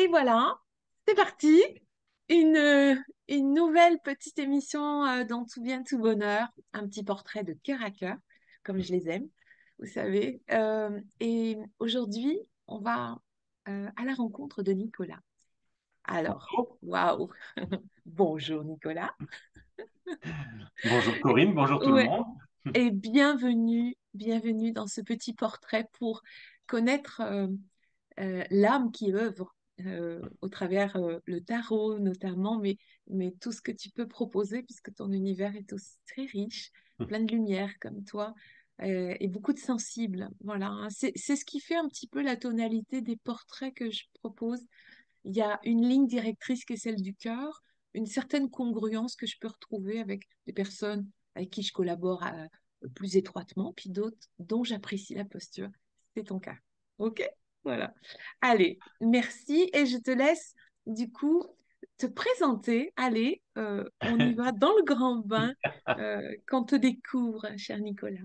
Et voilà, c'est parti. Une, euh, une nouvelle petite émission dans Tout bien, tout bonheur. Un petit portrait de cœur à cœur, comme je les aime, vous savez. Et aujourd'hui, on va à la rencontre de Nicolas. Alors, waouh! Bonjour Nicolas. Bonjour Corinne, bonjour tout le Ouais, monde. et bienvenue dans ce petit portrait pour connaître l'âme qui œuvre au travers le tarot notamment, mais tout ce que tu peux proposer, puisque ton univers est aussi très riche, plein de lumière comme toi, et beaucoup de sensibles. Voilà, hein. C'est ce qui fait un petit peu la tonalité des portraits que je propose. Il y a une ligne directrice qui est celle du cœur, une certaine congruence que je peux retrouver avec des personnes avec qui je collabore plus étroitement, puis d'autres dont j'apprécie la posture. C'est ton cas. OK? Voilà. Allez, merci et je te laisse du coup te présenter. Allez, on y va dans le grand bain quand on te découvre, cher Nicolas.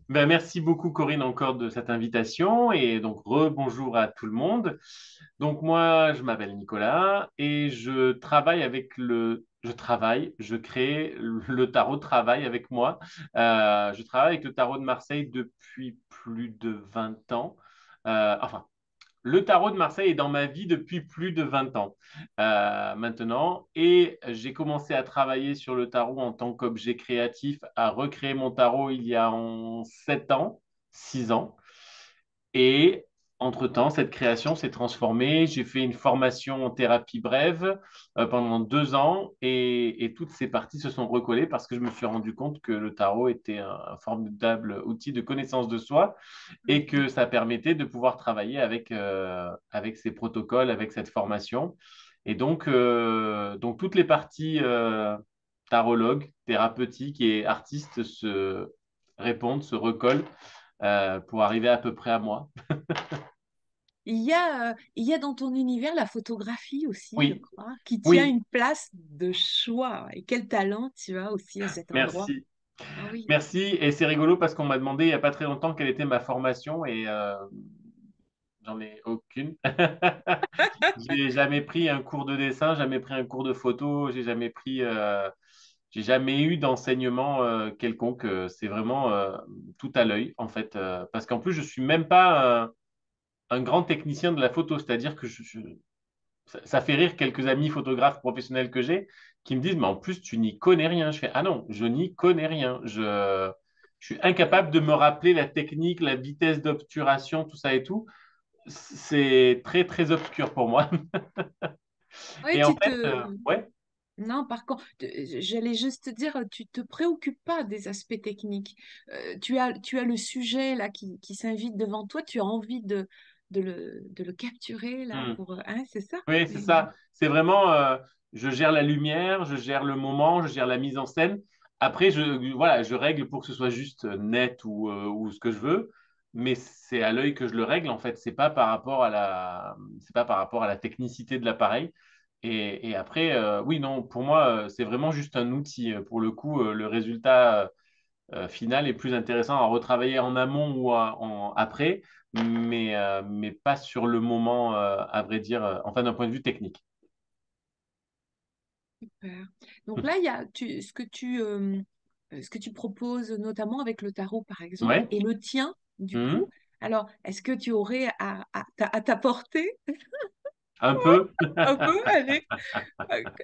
Merci beaucoup Corinne encore de cette invitation et donc rebonjour à tout le monde. Donc moi je m'appelle Nicolas et je crée le tarot de travail avec moi. Je travaille avec le tarot de Marseille depuis plus de 20 ans. Enfin, le tarot de Marseille est dans ma vie depuis plus de 20 ans maintenant et j'ai commencé à travailler sur le tarot en tant qu'objet créatif, à recréer mon tarot il y a 7 ans, 6 ans. Et entre-temps, cette création s'est transformée. J'ai fait une formation en thérapie brève pendant 2 ans et toutes ces parties se sont recollées parce que je me suis rendu compte que le tarot était un formidable outil de connaissance de soi et que ça permettait de pouvoir travailler avec ces protocoles, avec cette formation. Et donc toutes les parties tarologues, thérapeutiques et artistes se répondent, se recollent pour arriver à peu près à moi. Il y a dans ton univers la photographie aussi, je Oui, crois, qui tient oui, une place de choix. Et quel talent tu as aussi à cet endroit. merci. Ah oui. Merci. Et c'est rigolo parce qu'on m'a demandé il n'y a pas très longtemps quelle était ma formation et j'en ai aucune. J'ai jamais pris un cours de dessin, jamais pris un cours de photo, j'ai jamais eu d'enseignement quelconque. C'est vraiment tout à l'œil en fait, parce qu'en plus je suis même pas un grand technicien de la photo, c'est-à-dire que ça fait rire quelques amis photographes professionnels que j'ai qui me disent, mais en plus tu n'y connais rien. Je fais, ah non, je n'y connais rien. Je suis incapable de me rappeler la technique, la vitesse d'obturation, tout ça et tout. C'est très très obscur pour moi. Oui, Et en tu fait, te... ouais. Non, par contre, j'allais juste te dire, tu te préoccupes pas des aspects techniques. Tu as le sujet là qui s'invite devant toi, tu as envie de le capturer là Hmm. pour... Hein, c'est ça? Oui, c'est ça. C'est vraiment, je gère la lumière, je gère le moment, je gère la mise en scène. Après, voilà, je règle pour que ce soit juste net ou ce que je veux, mais c'est à l'œil que je le règle en fait. C'est pas par rapport à la technicité de l'appareil. Et après, oui, non, pour moi, c'est vraiment juste un outil. Pour le coup, le résultat final est plus intéressant à retravailler en amont ou après, mais pas sur le moment, à vrai dire, enfin d'un point de vue technique. Super. Donc là, il y a ce que tu proposes notamment avec le tarot, par exemple, Ouais. et le tien, du coup. Mhm. Alors, est-ce que tu aurais à t'apporter Un peu. un peu, allez,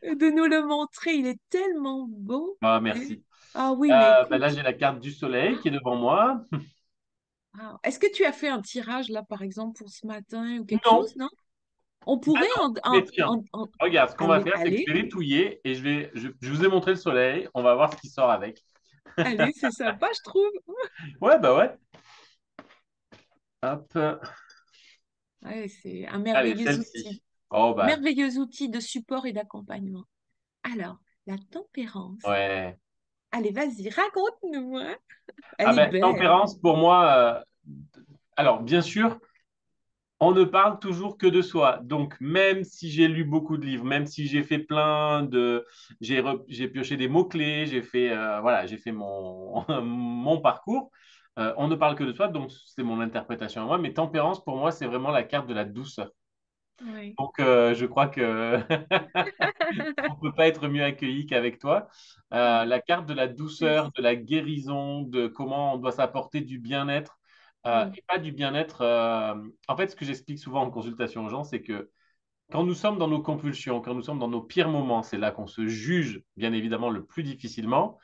de nous le montrer? Il est tellement beau. Ah, Et- merci. Ah oui, mais Là, écoute, j'ai la carte du soleil qui est devant moi. ah, est-ce que tu as fait un tirage là, par exemple, pour ce matin ou quelque Non. chose, non? On Ah pourrait non. Mais tiens, regarde, ce qu'on va aller, faire, c'est que je aller, vais l'étouiller et je vous ai montré le soleil. On va voir ce qui sort avec. aller, c'est sympa, je trouve. Ouais, bah ouais. Hop. Ouais, c'est un Allez, merveilleux outil. celle-ci. Oh, bah, Merveilleux outil de support et d'accompagnement. Alors, la tempérance. ouais. Allez, vas-y, raconte-nous, hein. Ah Elle est ben, belle. tempérance, pour moi, alors bien sûr, on ne parle toujours que de soi. Donc, même si j'ai lu beaucoup de livres, même si j'ai fait j'ai pioché des mots-clés, voilà, j'ai fait mon parcours, on ne parle que de soi. Donc, c'est mon interprétation à moi. Mais tempérance, pour moi, c'est vraiment la carte de la douceur. Oui. Donc, je crois que on peut pas être mieux accueilli qu'avec toi. La carte de la douceur, de la guérison, de comment on doit s'apporter du bien-être Oui, et pas du bien-être. En fait, ce que j'explique souvent en consultation aux gens, c'est que quand nous sommes dans nos compulsions, quand nous sommes dans nos pires moments, c'est là qu'on se juge, bien évidemment, le plus difficilement.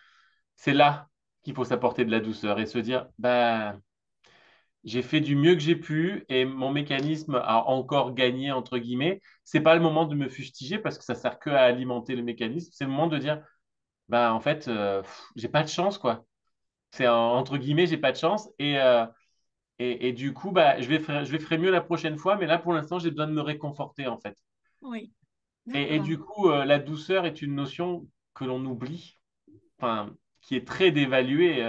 C'est là qu'il faut s'apporter de la douceur et se dire, ben, j'ai fait du mieux que j'ai pu et mon mécanisme a encore gagné, entre guillemets. C'est pas le moment de me fustiger parce que ça sert que à alimenter le mécanisme. C'est le moment de dire, ben, en fait, j'ai pas de chance, quoi. Entre guillemets, j'ai pas de chance et du coup, bah, je vais ferai mieux la prochaine fois, mais là, pour l'instant, j'ai besoin de me réconforter, en fait. oui, Et d'accord. du coup, la douceur est une notion que l'on oublie, enfin, qui est très dévaluée,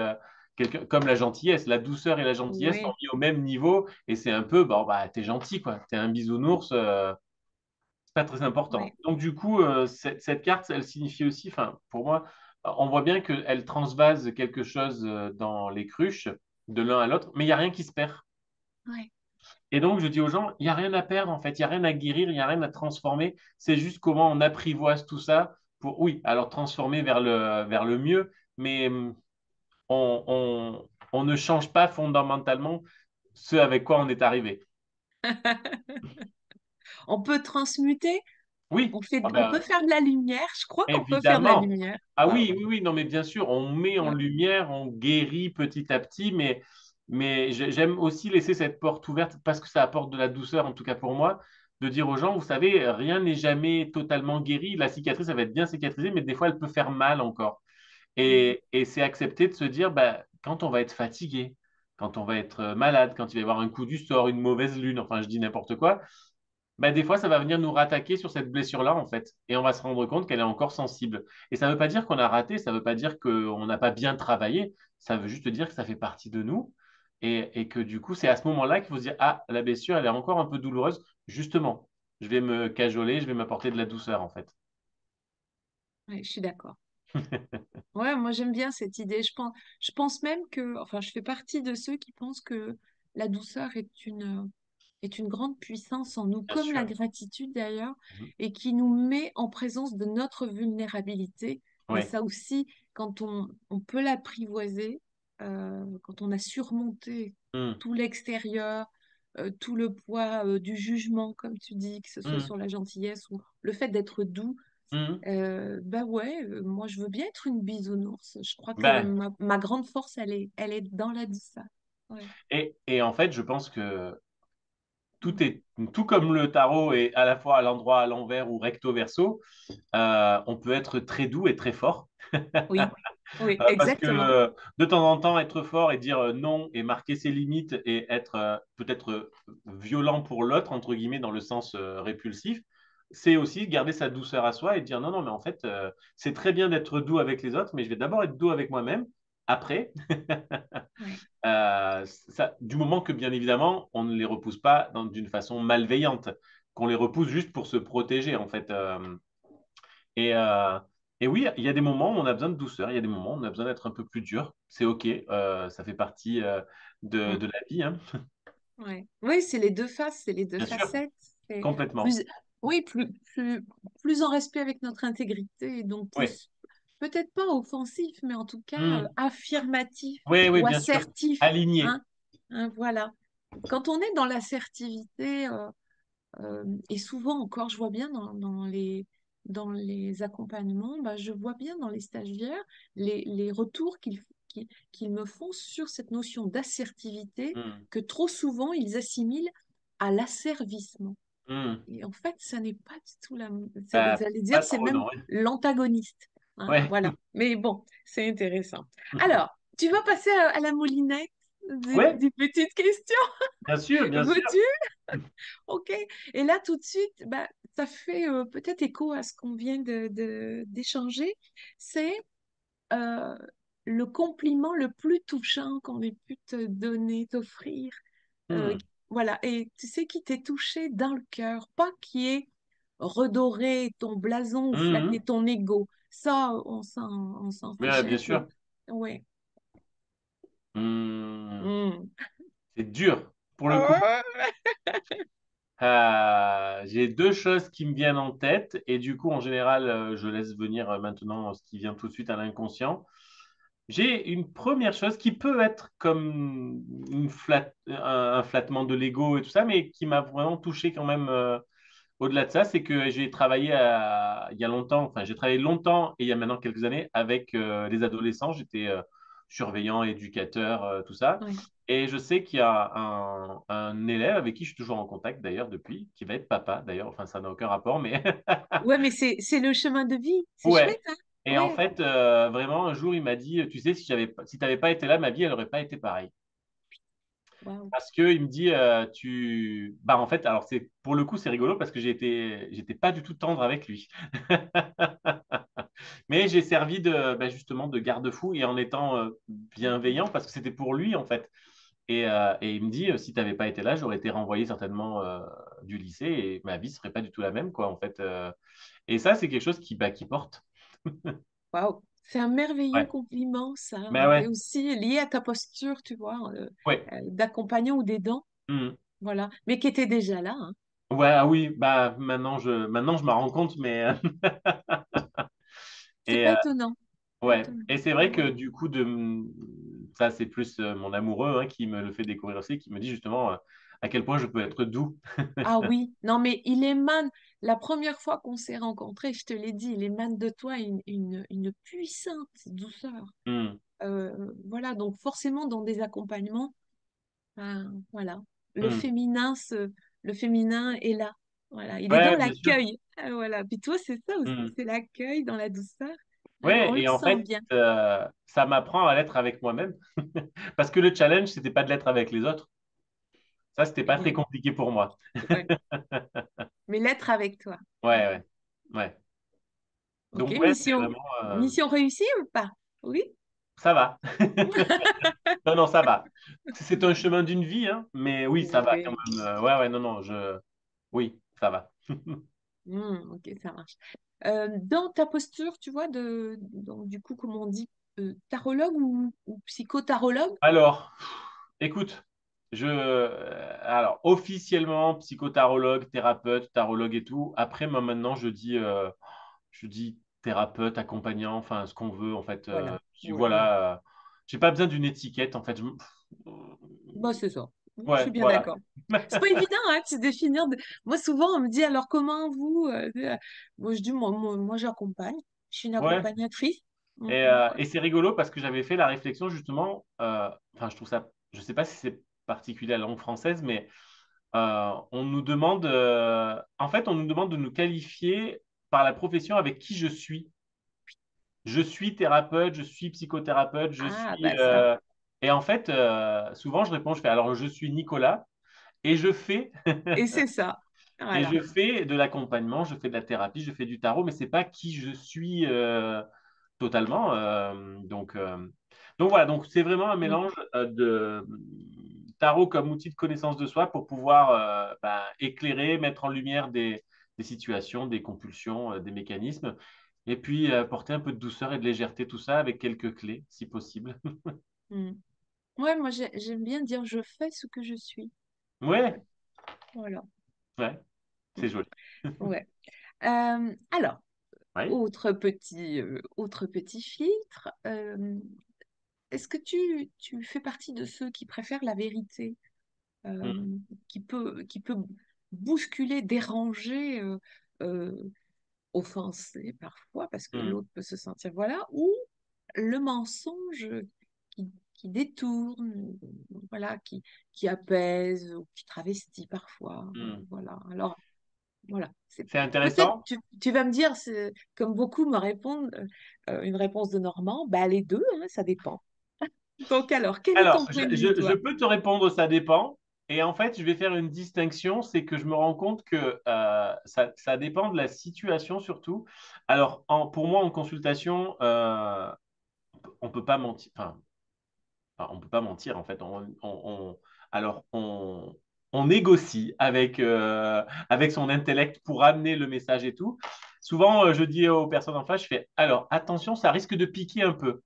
comme la gentillesse. La douceur et la gentillesse sont Oui, mis au même niveau, et c'est un peu, bon, bah, t'es gentil, quoi. T'es un bisounours, c'est pas très important. oui, Donc, du coup, cette carte, elle signifie aussi, enfin, pour moi, on voit bien qu'elle transvase quelque chose dans les cruches, de l'un à l'autre, mais il n'y a rien qui se perd. oui. Et donc, je dis aux gens, il n'y a rien à perdre, en fait, il n'y a rien à guérir, il n'y a rien à transformer. C'est juste comment on apprivoise tout ça pour, oui, alors transformer vers le mieux, mais on ne change pas fondamentalement ce avec quoi on est arrivé. On peut transmuter, Oui, ah on peut ben, faire de la lumière. Je crois qu'on peut faire de la évidemment. lumière. Ah Ouais, oui, ouais, oui, oui, non, mais bien sûr, on met en ouais. lumière, on guérit petit à petit, mais j'aime aussi laisser cette porte ouverte parce que ça apporte de la douceur, en tout cas pour moi, de dire aux gens, vous savez, rien n'est jamais totalement guéri. La cicatrice, ça va être bien cicatrisée, mais des fois, elle peut faire mal encore. Oui. Et c'est accepter de se dire, bah, quand on va être fatigué, quand on va être malade, quand il va y avoir un coup du sort, une mauvaise lune, enfin, je dis n'importe quoi, bah, des fois, ça va venir nous rattaquer sur cette blessure-là, en fait. Et on va se rendre compte qu'elle est encore sensible. Et ça ne veut pas dire qu'on a raté, ça ne veut pas dire qu'on n'a pas bien travaillé, ça veut juste dire que ça fait partie de nous. Et que du coup, c'est à ce moment-là qu'il faut se dire, ah, la blessure, elle est encore un peu douloureuse. Justement, je vais me cajoler, je vais m'apporter de la douceur, en fait. Ouais, je suis d'accord. Ouais, moi j'aime bien cette idée. Je pense même que, enfin, je fais partie de ceux qui pensent que la douceur est une grande puissance en nous, Bien comme la sûr. gratitude d'ailleurs, Mhm. et qui nous met en présence de notre vulnérabilité. Mais Ouais. ça aussi, quand on peut l'apprivoiser, quand on a surmonté Mhm. tout l'extérieur, tout le poids du jugement, comme tu dis, que ce soit Mhm. sur la gentillesse ou le fait d'être doux, Mhm. bah ouais, moi je veux bien être une bisounours. Je crois que Ben, ma grande force, elle est dans la douceur. Ouais. et en fait, je pense que tout Mm. est, tout comme le tarot est à la fois à l'endroit à l'envers ou recto verso, on peut être très doux et très fort. Oui, oui, Parce que exactement. de temps en temps, être fort et dire non et marquer ses limites et être peut-être violent pour l'autre, entre guillemets, dans le sens répulsif, c'est aussi garder sa douceur à soi et dire non, non, mais en fait, c'est très bien d'être doux avec les autres, mais je vais d'abord être doux avec moi-même. Après, Ouais. du moment que, bien évidemment, on ne les repousse pas d'une façon malveillante, qu'on les repousse juste pour se protéger, en fait. Et, euh, et oui, il y a des moments où on a besoin de douceur, il y a des moments où on a besoin d'être un peu plus dur. C'est OK, ça fait partie de Mm. la vie, hein. Ouais. Oui, c'est les deux faces, c'est les deux Bien sûr, facettes. C'est complètement. plus, oui, plus en respect avec notre intégrité, et donc Oui, plus, peut-être pas offensif, mais en tout cas affirmatif oui, oui, ou bien sûr. assertif. Aligné. Hein, hein, voilà. Quand on est dans l'assertivité, et souvent encore, je vois bien dans les accompagnements, bah, je vois bien dans les stagiaires les retours qu'ils me font sur cette notion d'assertivité Hmm, que trop souvent ils assimilent à l'asservissement. hmm. Et en fait, ça n'est pas du tout Bah, j'allais dire, pas c'est trop, même non. l'antagoniste. Hein, Ouais. voilà. Mais bon, c'est intéressant. Alors, tu vas passer à la moulinette Ouais, des petites questions. bien sûr, bien sûr. Veux-tu? Ok. Et là, tout de suite, bah, ça fait peut-être écho à ce qu'on vient d'échanger. C'est euh, le compliment le plus touchant qu'on ait pu te donner, t'offrir. Euh, Hmm, voilà. Et tu sais qui t'est touché dans le cœur, pas qui est redoré ton blason ou flatté hmm, ton ego. Ça, on s'en hmm. fiche un Bien peu. sûr. Ouais. Hmm. Mm. C'est dur. Pour le coup, J'ai deux choses qui me viennent en tête et du coup, en général, je laisse venir maintenant ce qui vient tout de suite à l'inconscient. J'ai une première chose qui peut être comme un flattement de l'ego et tout ça, mais qui m'a vraiment touché quand même au-delà de ça, c'est que j'ai travaillé il y a longtemps, enfin j'ai travaillé longtemps et il y a maintenant quelques années avec les adolescents. J'étais surveillant, éducateur, tout ça. Oui. Et je sais qu'il y a un élève avec qui je suis toujours en contact d'ailleurs depuis, qui va être papa d'ailleurs. Enfin, ça n'a aucun rapport, mais Ouais, mais c'est le chemin de vie. C'est ouais. chouette, hein? Et en Ouais. fait, vraiment, un jour, il m'a dit, tu sais, si t'avais pas été là, ma vie, elle aurait pas été pareille. Waouh. Parce que il me dit, bah en fait, alors c'est pour le coup, c'est rigolo parce que j'étais pas du tout tendre avec lui. Mais j'ai servi justement de garde-fou et en étant bienveillant parce que c'était pour lui en fait. Et il me dit, si tu n'avais pas été là, j'aurais été renvoyé certainement du lycée et ma vie serait pas du tout la même quoi en fait. Et ça, c'est quelque chose qui porte. Waouh. C'est un merveilleux Ouais. compliment, ça, Mais hein. Et ouais. aussi lié à ta posture, tu vois, Ouais. d'accompagnant ou d'aidant. Mhm. Voilà. Mais qui était déjà là, hein. Ouais, ah oui, bah maintenant je m'en rends compte, mais C'est et pas étonnant. Pas ouais, étonnant. et c'est vrai Ouais. que du coup, ça c'est plus mon amoureux hein, qui me le fait découvrir aussi, qui me dit justement à quel point je peux être doux. Ah oui, non, mais il émane, la première fois qu'on s'est rencontrés, je te l'ai dit, il émane de toi une puissante douceur. Hmm, Voilà, donc forcément dans des accompagnements, voilà, le hmm. féminin, le féminin est là. Voilà, il est dans Ouais, bien sûr. l'accueil. Voilà, puis toi, c'est ça aussi, Hmm. c'est l'accueil dans la douceur. On Ouais, le et en sent fait, bien. ça m'apprend à l'être avec moi-même, parce que le challenge, c'était pas de l'être avec les autres. Ça, c'était pas très Oui, compliqué pour moi. ouais. Mais l'être avec toi. Ouais, ouais, ouais. Ok, Donc ouais, c'est vraiment, mission réussie ou pas? Oui. ça va. Non, non, ça va. C'est un chemin d'une vie, hein, mais oui, ça va quand Oui. même. Ouais, ouais, non, non, oui, ça va. Ok, ça marche. Dans ta posture, tu vois, donc, du coup, comment on dit, tarologue ou psychotarologue? Alors, écoute, alors officiellement psychotarologue, thérapeute, tarologue et tout. Après, moi maintenant, je dis thérapeute, accompagnant, enfin ce qu'on veut en fait. Voilà, voilà. Voilà, j'ai pas besoin d'une étiquette en fait. Bah, c'est ça. Je suis Ouais, bien voilà. d'accord. C'est pas évident, hein, de se définir. Moi, souvent, on me dit, alors comment vous? Moi, je dis, moi, j'accompagne. Je suis une Ouais. accompagnatrice. Et c'est rigolo parce que j'avais fait la réflexion justement. Enfin, je trouve ça. Je sais pas si c'est particulier à la langue française, mais on nous demande, en fait, on nous demande de nous qualifier par la profession avec qui je suis. Je suis thérapeute, je suis psychothérapeute, je Ah, suis. bah ça. Et en fait, souvent, je réponds, je fais, alors, je suis Nicolas et je fais, Et c'est ça. et Voilà. je fais de l'accompagnement, je fais de la thérapie, je fais du tarot, mais c'est pas qui je suis totalement. Donc voilà, donc c'est vraiment un Mm, mélange de tarot comme outil de connaissance de soi pour pouvoir éclairer, mettre en lumière des situations, des compulsions, des mécanismes, et puis porter un peu de douceur et de légèreté, tout ça avec quelques clés, si possible. mm. Ouais, moi, j'aime bien dire, je fais ce que je suis. Ouais, Voilà. ouais, Mm. c'est joli. Ouais. Alors, Oui. autre petit filtre. Est-ce que tu fais partie de ceux qui préfèrent la vérité, euh, Mm, qui peut bousculer, déranger, euh, offenser parfois, parce que mm, l'autre peut se sentir, voilà, ou le mensonge qui détourne, voilà, qui apaise ou qui travestit parfois, mm. voilà. Alors, voilà, c'est C'est peut-être intéressant. tu vas me dire, comme beaucoup me répondent, une réponse de Normand, bah les deux, hein, ça dépend. Donc alors, quel est ton Alors, point de vue, je toi? peux te répondre, ça dépend. Et en fait, je vais faire une distinction, c'est que je me rends compte que ça dépend de la situation surtout. Alors, pour moi, en consultation, on peut pas mentir. Enfin, on peut pas mentir en fait. Alors, on négocie avec son intellect pour amener le message et tout. Souvent, je dis aux personnes en face, je fais, alors attention, ça risque de piquer un peu.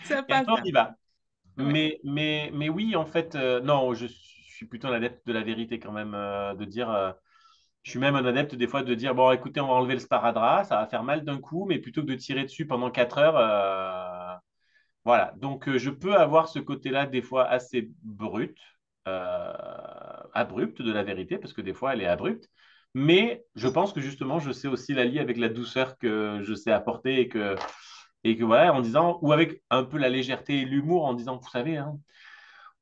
Ça Et passe, après, on ça. y va. Ouais. Mais oui, en fait, non, je suis suis plutôt un adepte de la vérité quand même, de dire. Je suis même un adepte des fois de dire, bon, écoutez, on va enlever le sparadrap, ça va faire mal d'un coup, mais plutôt que de tirer dessus pendant 4 heures, voilà. Donc, je peux avoir ce côté-là des fois assez brut, euh, abrupt de la vérité, parce que des fois, elle est abrupte. Mais je pense que justement, je sais aussi la lier avec la douceur que je sais apporter et que voilà, en disant, ou avec un peu la légèreté et l'humour en disant, vous savez, hein,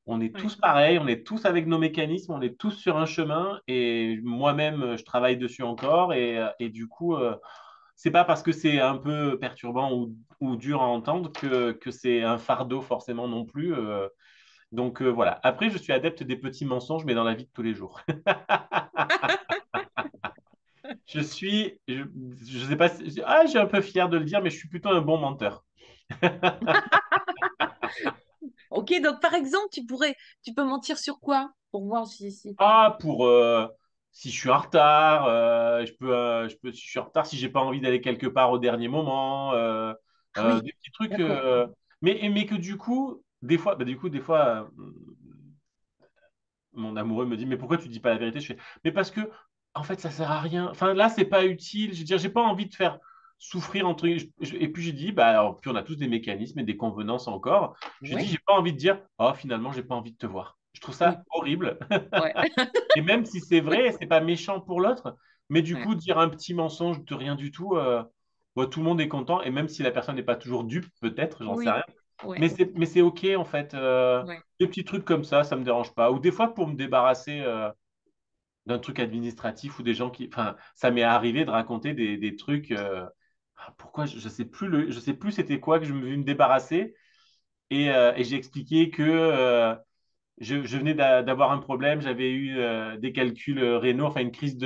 on est Ouais. tous pareils, on est tous avec nos mécanismes, on est tous sur un chemin et moi-même, je travaille dessus encore et du coup, c'est pas parce que c'est un peu perturbant ou dur à entendre que c'est un fardeau forcément non plus. Donc voilà. Après, je suis adepte des petits mensonges, mais dans la vie de tous les jours. Je sais pas, j'ai un peu fier de le dire, mais je suis plutôt un bon menteur. Ok, donc par exemple, tu peux mentir sur quoi pour voir si. Ah, pour si je suis en retard, si je suis en retard, si j'ai pas envie d'aller quelque part au dernier moment, Ah oui, des petits trucs. d'accord. Mais que du coup, des fois, mon amoureux me dit, mais pourquoi tu dis pas la vérité? Je fais, mais parce que, en fait, ça sert à rien. Enfin, là, c'est pas utile. Je veux dire, j'ai pas envie de faire souffrir entre. Et puis j'ai dit, bah, alors, puis on a tous des mécanismes et des convenances encore. Je dis, Ouais, j'ai pas envie de dire, oh, finalement, j'ai pas envie de te voir. Je trouve oui, ça horrible. ouais, Et même si c'est vrai, c'est pas méchant pour l'autre, mais du ouais, coup, dire un petit mensonge de rien du tout, bon, tout le monde est content. Et même si la personne n'est pas toujours dupe, peut-être, j'en sais oui, rien. ouais, Mais c'est OK, en fait. ouais, Des petits trucs comme ça me dérange pas. Ou des fois, pour me débarrasser d'un truc administratif ou des gens qui. Enfin, ça m'est arrivé de raconter des trucs. Pourquoi je sais plus je sais plus c'était quoi que je me veux me débarrasser. Et j'ai expliqué que je venais d'avoir un problème, j'avais eu des calculs rénaux, enfin une crise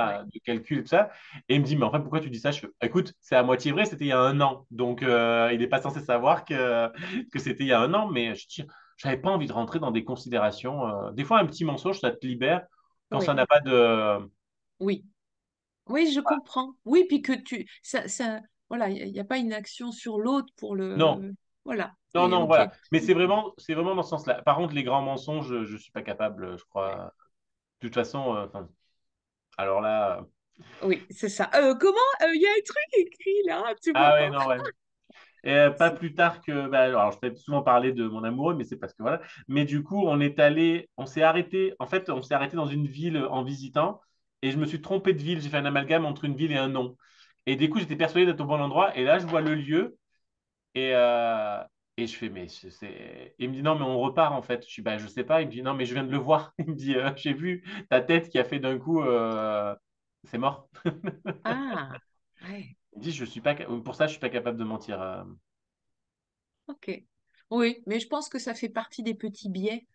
ouais, de calcul et tout ça. Et il me dit, mais en fait, pourquoi tu dis ça? Je fais, écoute, c'est à moitié vrai, c'était il y a un an. Donc, il n'est pas censé savoir que c'était il y a un an, mais je n'avais pas envie de rentrer dans des considérations. Des fois, un petit mensonge, ça te libère quand ça oui, n'a pas de. oui, oui, je comprends. Oui, puis que voilà, il n'y a pas une action sur l'autre pour Non, voilà, non, oui, non, ok. voilà. Mais c'est vraiment dans ce sens-là. Par contre, les grands mensonges, je ne suis pas capable, je Ouais. crois. De toute façon, enfin, alors là. Oui, c'est ça. Comment? Il y a un truc écrit là, tu vois Ah ouais, pas? non, ouais. Et pas plus tard que, bah, alors je t'ai souvent parlé de mon amoureux, mais c'est parce que voilà. Mais du coup, on s'est arrêté, en fait, on s'est arrêté dans une ville en visitant, et je me suis trompé de ville. J'ai fait un amalgame entre une ville et un nom. Et du coup, j'étais persuadé d'être au bon endroit, et là, je vois le lieu, et, euh, et je fais, mais il me dit non, mais on repart en fait. Je suis, bah, je sais pas. Il me dit non, mais je viens de le voir. Il me dit, j'ai vu ta tête qui a fait d'un coup, c'est mort. Ah, ouais, Il me dit, je suis pas, pour ça, je suis pas capable de mentir. ok. Oui, mais je pense que ça fait partie des petits biais,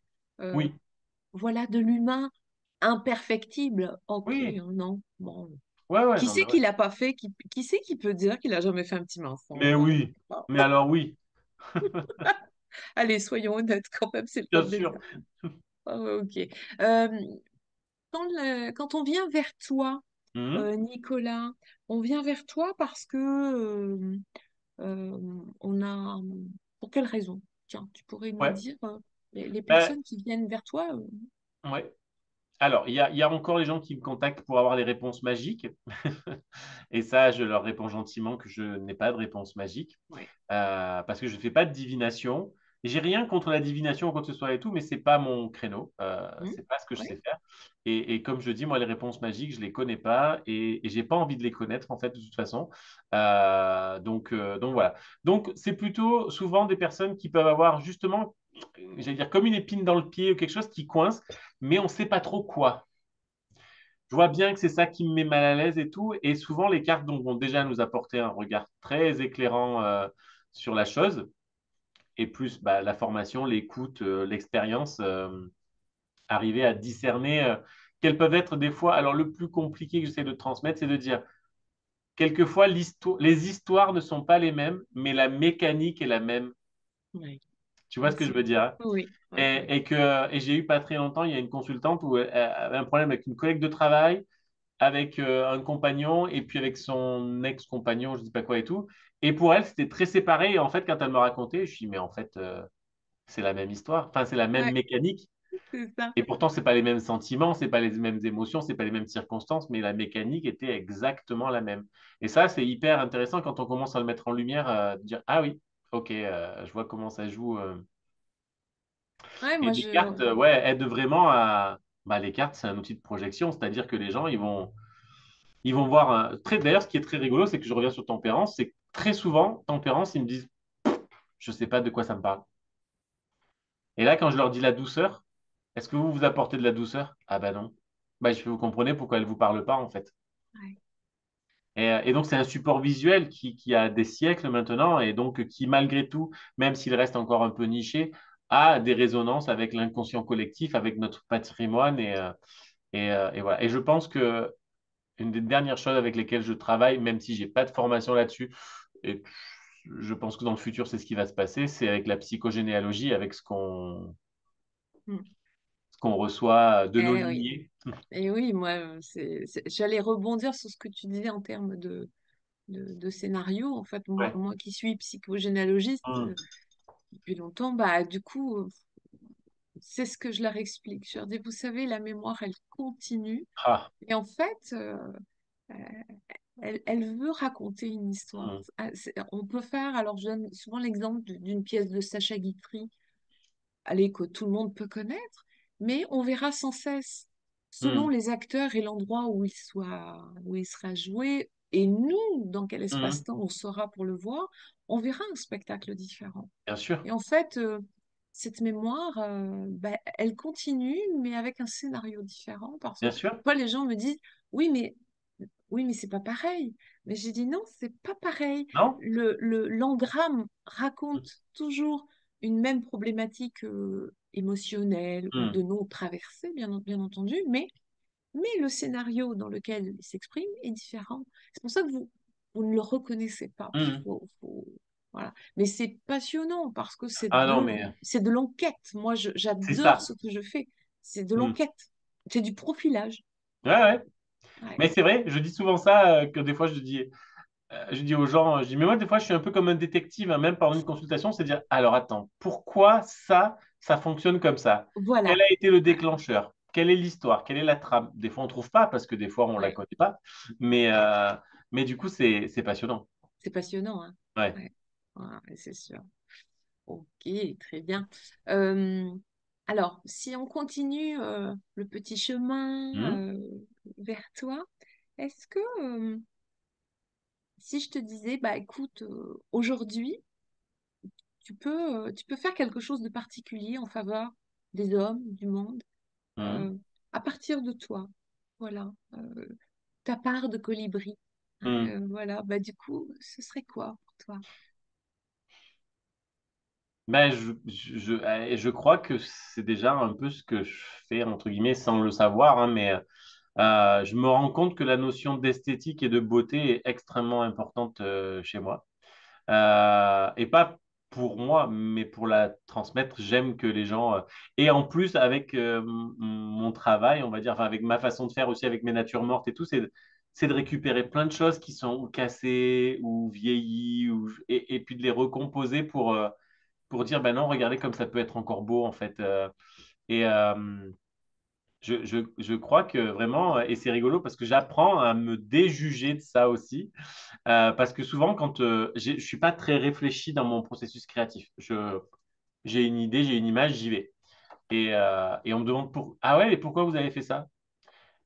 euh, Oui, voilà, de l'humain imperfectible. Ok, oui. non, bon. Ouais, ouais, Qui non, mais c'est ouais. qui l'a pas fait? Qui c'est qui peut dire qu'il a jamais fait un petit Mais mensonge? oui, mais alors oui, Allez, soyons honnêtes quand même, c'est le cas bien de le sûr. dire. Ah ouais, ok. Euh, quand on vient vers toi, Mhm. Nicolas, on vient vers toi parce que on a... Pour quelle raison? Tiens, tu pourrais nous Ouais. dire les Ben, personnes qui viennent vers toi. ouais. Alors, il y a encore les gens qui me contactent pour avoir les réponses magiques. Et ça, je leur réponds gentiment que je n'ai pas de réponse magique. Ouais. Parce que je ne fais pas de divination. J'ai rien contre la divination ou quoi que ce soit et tout, mais c'est pas mon créneau. Hmm. C'est pas ce que je Ouais. sais faire. Et comme je dis, moi, les réponses magiques, je les connais pas et j'ai pas envie de les connaître en fait de toute façon. Donc voilà. Donc c'est plutôt souvent des personnes qui peuvent avoir justement, j'allais dire comme une épine dans le pied ou quelque chose qui coince, mais on sait pas trop quoi. Je vois bien que c'est ça qui me met mal à l'aise et tout. Et souvent, les cartes donc, vont déjà nous apporter un regard très éclairant sur la chose. Et plus bah, la formation, l'écoute, l'expérience, arriver à discerner quelles peuvent être des fois. Alors, le plus compliqué que j'essaie de transmettre, c'est de dire, quelquefois, les histoires ne sont pas les mêmes, mais la mécanique est la même. Ouais. Tu vois Ah, ce que je veux dire, hein? Oui, oui, oui. Et j'ai eu pas très longtemps, il y a une consultante où elle avait un problème avec une collègue de travail avec un compagnon et puis avec son ex-compagnon, je dis pas quoi et tout. Et pour elle, c'était très séparé. Et en fait, quand elle me racontait, je dis, mais en fait, c'est la même histoire. Enfin, c'est la même Ouais, mécanique. C'est ça. Et pourtant, c'est pas les mêmes sentiments, c'est pas les mêmes émotions, c'est pas les mêmes circonstances, mais la mécanique était exactement la même. Et ça, c'est hyper intéressant quand on commence à le mettre en lumière, de dire, ah oui, ok, je vois comment ça joue. Ouais, Et moi, les cartes, ouais, aident vraiment à. Bah, les cartes, c'est un outil de projection, c'est-à-dire que les gens, ils vont voir. D'ailleurs, ce qui est très rigolo, c'est que je reviens sur tempérance, c'est que très souvent, tempérance, ils me disent, je sais pas de quoi ça me parle. Et là, quand je leur dis la douceur, est-ce que vous vous apportez de la douceur? Ah bah non. Bah, je vous comprenez pourquoi elle ne vous parle pas, en fait. ouais. Et donc, c'est un support visuel qui a des siècles maintenant et donc qui, malgré tout, même s'il reste encore un peu niché, a des résonances avec l'inconscient collectif, avec notre patrimoine. Et voilà. Et je pense que une des dernières choses avec lesquelles je travaille, même si j'ai pas de formation là-dessus, et je pense que dans le futur, c'est ce qui va se passer, c'est avec la psychogénéalogie, avec Mm. ce qu'on reçoit de nos Eh oui. lignées. Et oui, moi, j'allais rebondir sur ce que tu disais en termes de scénario. En fait, Ouais. moi qui suis psychogénéalogiste Mm. depuis longtemps, bah, du coup, c'est ce que je leur explique. Je leur dis, vous savez, la mémoire, elle continue. Ah. Et en fait, euh, elle veut raconter une histoire. Mm. On peut faire, alors je donne souvent l'exemple d'une pièce de Sacha Guitry, allez, que tout le monde peut connaître, mais on verra sans cesse, selon Mm. les acteurs et l'endroit où il sera joué, et nous, dans quel Mm. espace-temps on sera pour le voir, on verra un spectacle différent. Bien sûr, Et en fait, cette mémoire, bah, elle continue, mais avec un scénario différent, parce que bien sûr. parfois les gens me disent, oui, mais oui, mais c'est pas pareil. Mais j'ai dit non, c'est pas pareil. Non? L'engramme raconte toujours une même problématique émotionnelle ou Mm. de non-traversée, bien entendu, mais le scénario dans lequel il s'exprime est différent. C'est pour ça que vous ne le reconnaissez pas. Mm. Voilà. Mais c'est passionnant parce que Ah non, mais c'est de l'enquête. Moi, c'est j'adore ça. ce que je fais. C'est de Mm. l'enquête. C'est du profilage. Ouais, ouais. Ouais. Mais c'est vrai, je dis souvent ça, que des fois je dis aux gens, je dis, mais moi, des fois, je suis un peu comme un détective, hein, même pendant une consultation, c'est dire, alors attends, pourquoi ça fonctionne comme ça? Quel Voilà. a été le Voilà. déclencheur? Quelle est l'histoire? Quelle est la trame? Des fois, on ne trouve pas parce que des fois, on ne la Ouais. connaît pas. Mais, euh, mais du coup, c'est passionnant. C'est passionnant, hein. Ouais. Ouais. Ouais, c'est sûr. Ok, très bien. Euh, alors, si on continue le petit chemin Hmm. vers toi, est-ce que si je te disais, bah écoute, aujourd'hui, tu peux faire quelque chose de particulier en faveur des hommes, du monde, Hmm. euh, à partir de toi, voilà, ta part de colibri. Hmm. Voilà, bah du coup, ce serait quoi pour toi? Ben, je crois que c'est déjà un peu ce que je fais, entre guillemets, sans le savoir, hein, mais je me rends compte que la notion d'esthétique et de beauté est extrêmement importante chez moi. Et pas pour moi, mais pour la transmettre. J'aime que les gens... et en plus, avec mon travail, on va dire, enfin, avec ma façon de faire aussi, avec mes natures mortes et tout, c'est de récupérer plein de choses qui sont ou cassées ou vieillies, et puis de les recomposer pour dire, ben non, regardez comme ça peut être encore beau, en fait. Et, je crois que vraiment, et c'est rigolo parce que j'apprends à me déjuger de ça aussi, parce que souvent, quand je ne suis pas très réfléchi dans mon processus créatif, j'ai une idée, j'ai une image, j'y vais. Et on me demande ah ouais, et pourquoi vous avez fait ça?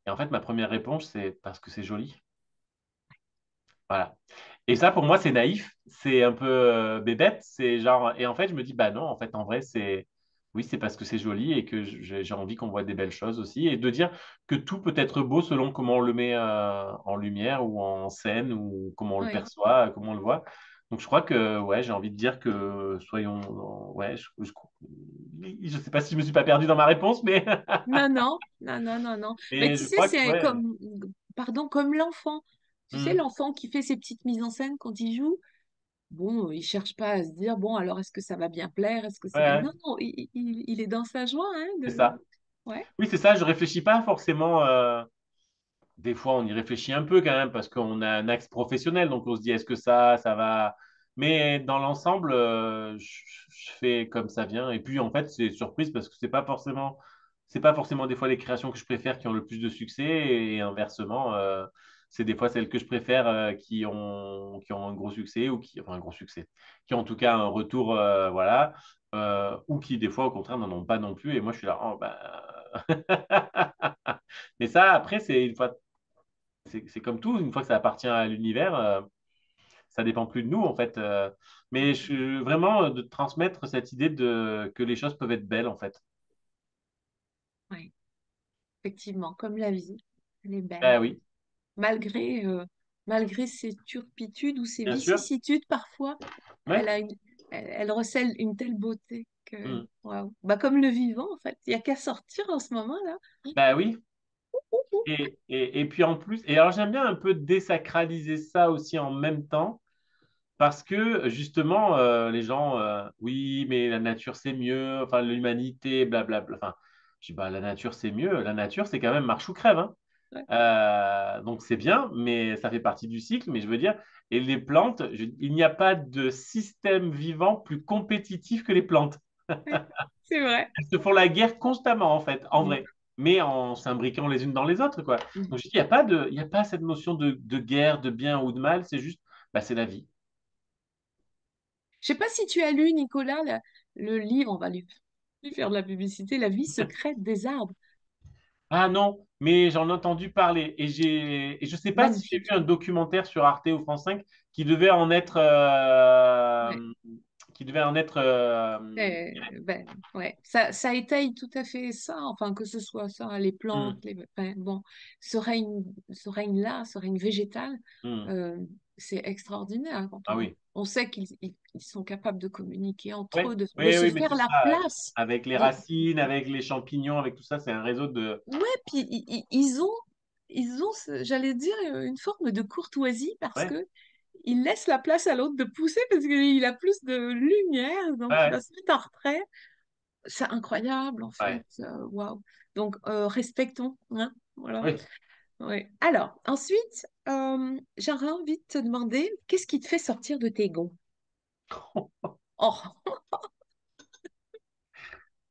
Et en fait, ma première réponse, c'est parce que c'est joli. Voilà. Et ça, pour moi, c'est naïf, c'est un peu bébête, c'est genre, et en fait, je me dis, bah non, en fait, en vrai, oui, c'est parce que c'est joli et que j'ai envie qu'on voit des belles choses aussi, et de dire que tout peut être beau selon comment on le met en lumière ou en scène, ou comment on le Oui. perçoit, comment on le voit. Donc, je crois que, ouais, j'ai envie de dire que soyons, ouais, je sais pas si je me suis pas perdu dans ma réponse, mais, Non, non, non, non, non, non. Mais mais tu je sais, crois que, c'est ouais. comme, pardon, comme l'enfant. Tu sais, Hmm. l'enfant qui fait ses petites mises en scène quand il joue, bon, il cherche pas à se dire, bon, alors est-ce que ça va bien plaire? Est-ce que Ouais, ça va... ouais, Non, non, il est dans sa joie, hein, c'est ça. Ouais, Oui, c'est ça, je réfléchis pas forcément. Des fois, on y réfléchit un peu quand même parce qu'on a un axe professionnel, donc on se dit est-ce que ça va. Mais dans l'ensemble, je fais comme ça vient. Et puis en fait, c'est surprise parce que c'est pas forcément. c'est pas forcément des fois les créations que je préfère qui ont le plus de succès et inversement, c'est des fois celles que je préfère qui ont un gros succès ou qui, enfin un gros succès, qui ont en tout cas un retour, voilà, ou qui des fois au contraire n'en ont pas non plus. Et moi je suis là, oh, bah... Mais ça, après, c'est une fois, c'est comme tout, une fois que ça appartient à l'univers, ça dépend plus de nous en fait. Mais je suis vraiment de transmettre cette idée de que les choses peuvent être belles en fait. Oui, effectivement, comme la vie, elle est belle. Ben oui, Malgré, malgré ses turpitudes ou ses bien sûr. vicissitudes, parfois, elle Ouais. a une, elle recèle une telle beauté que, Mm. waouh. Bah, comme le vivant, en fait. Il n'y a qu'à sortir en ce moment-là. Ben oui. Et puis en plus, et alors j'aime bien un peu désacraliser ça aussi en même temps, parce que justement, les gens, oui, mais la nature c'est mieux, enfin l'humanité, blablabla. Enfin, je dis, bah, la nature c'est mieux, la nature c'est quand même marche ou crève, hein. Ouais, Donc c'est bien, mais ça fait partie du cycle. Mais je veux dire, et les plantes, il n'y a pas de système vivant plus compétitif que les plantes. ouais, c'est vrai. Elles se font la guerre constamment, en fait, en Mm, vrai, mais en s'imbriquant les unes dans les autres, quoi. mm. Donc je dis, il y a pas cette notion de guerre, de bien ou de mal, c'est juste, bah, c'est la vie. Je sais pas si tu as lu, Nicolas, le livre, on va lui faire de la publicité, La vie secrète des arbres. Ah non, mais j'en ai entendu parler et je sais pas si j'ai vu Magnifique un livre. documentaire sur Arte ou France 5 qui devait en être, Ouais. qui devait en être, Ben, ouais, ça étaye tout à fait ça, enfin, que ce soit ça, les plantes, hmm, enfin, bon, ce règne-là, ce règne végétal, hmm. euh, c'est extraordinaire quand Ah oui. on sait qu'ils sont capables de communiquer Oui, entre eux, de oui, se oui, mais faire c'est la ça. place. Avec les Dans... racines, avec les champignons, avec tout ça, c'est un réseau de. Ouais, puis ils ont, j'allais dire, une forme de courtoisie parce Ouais, que il laisse la place à l'autre de pousser parce qu'il a plus de lumière, donc il ouais, va se mettre en retrait. C'est incroyable, en fait. ouais. Waouh. Donc, respectons. Hein, voilà. Oui. Ouais. Alors, ensuite, j'aurais envie de te demander, qu'est-ce qui te fait sortir de tes gonds? Oh,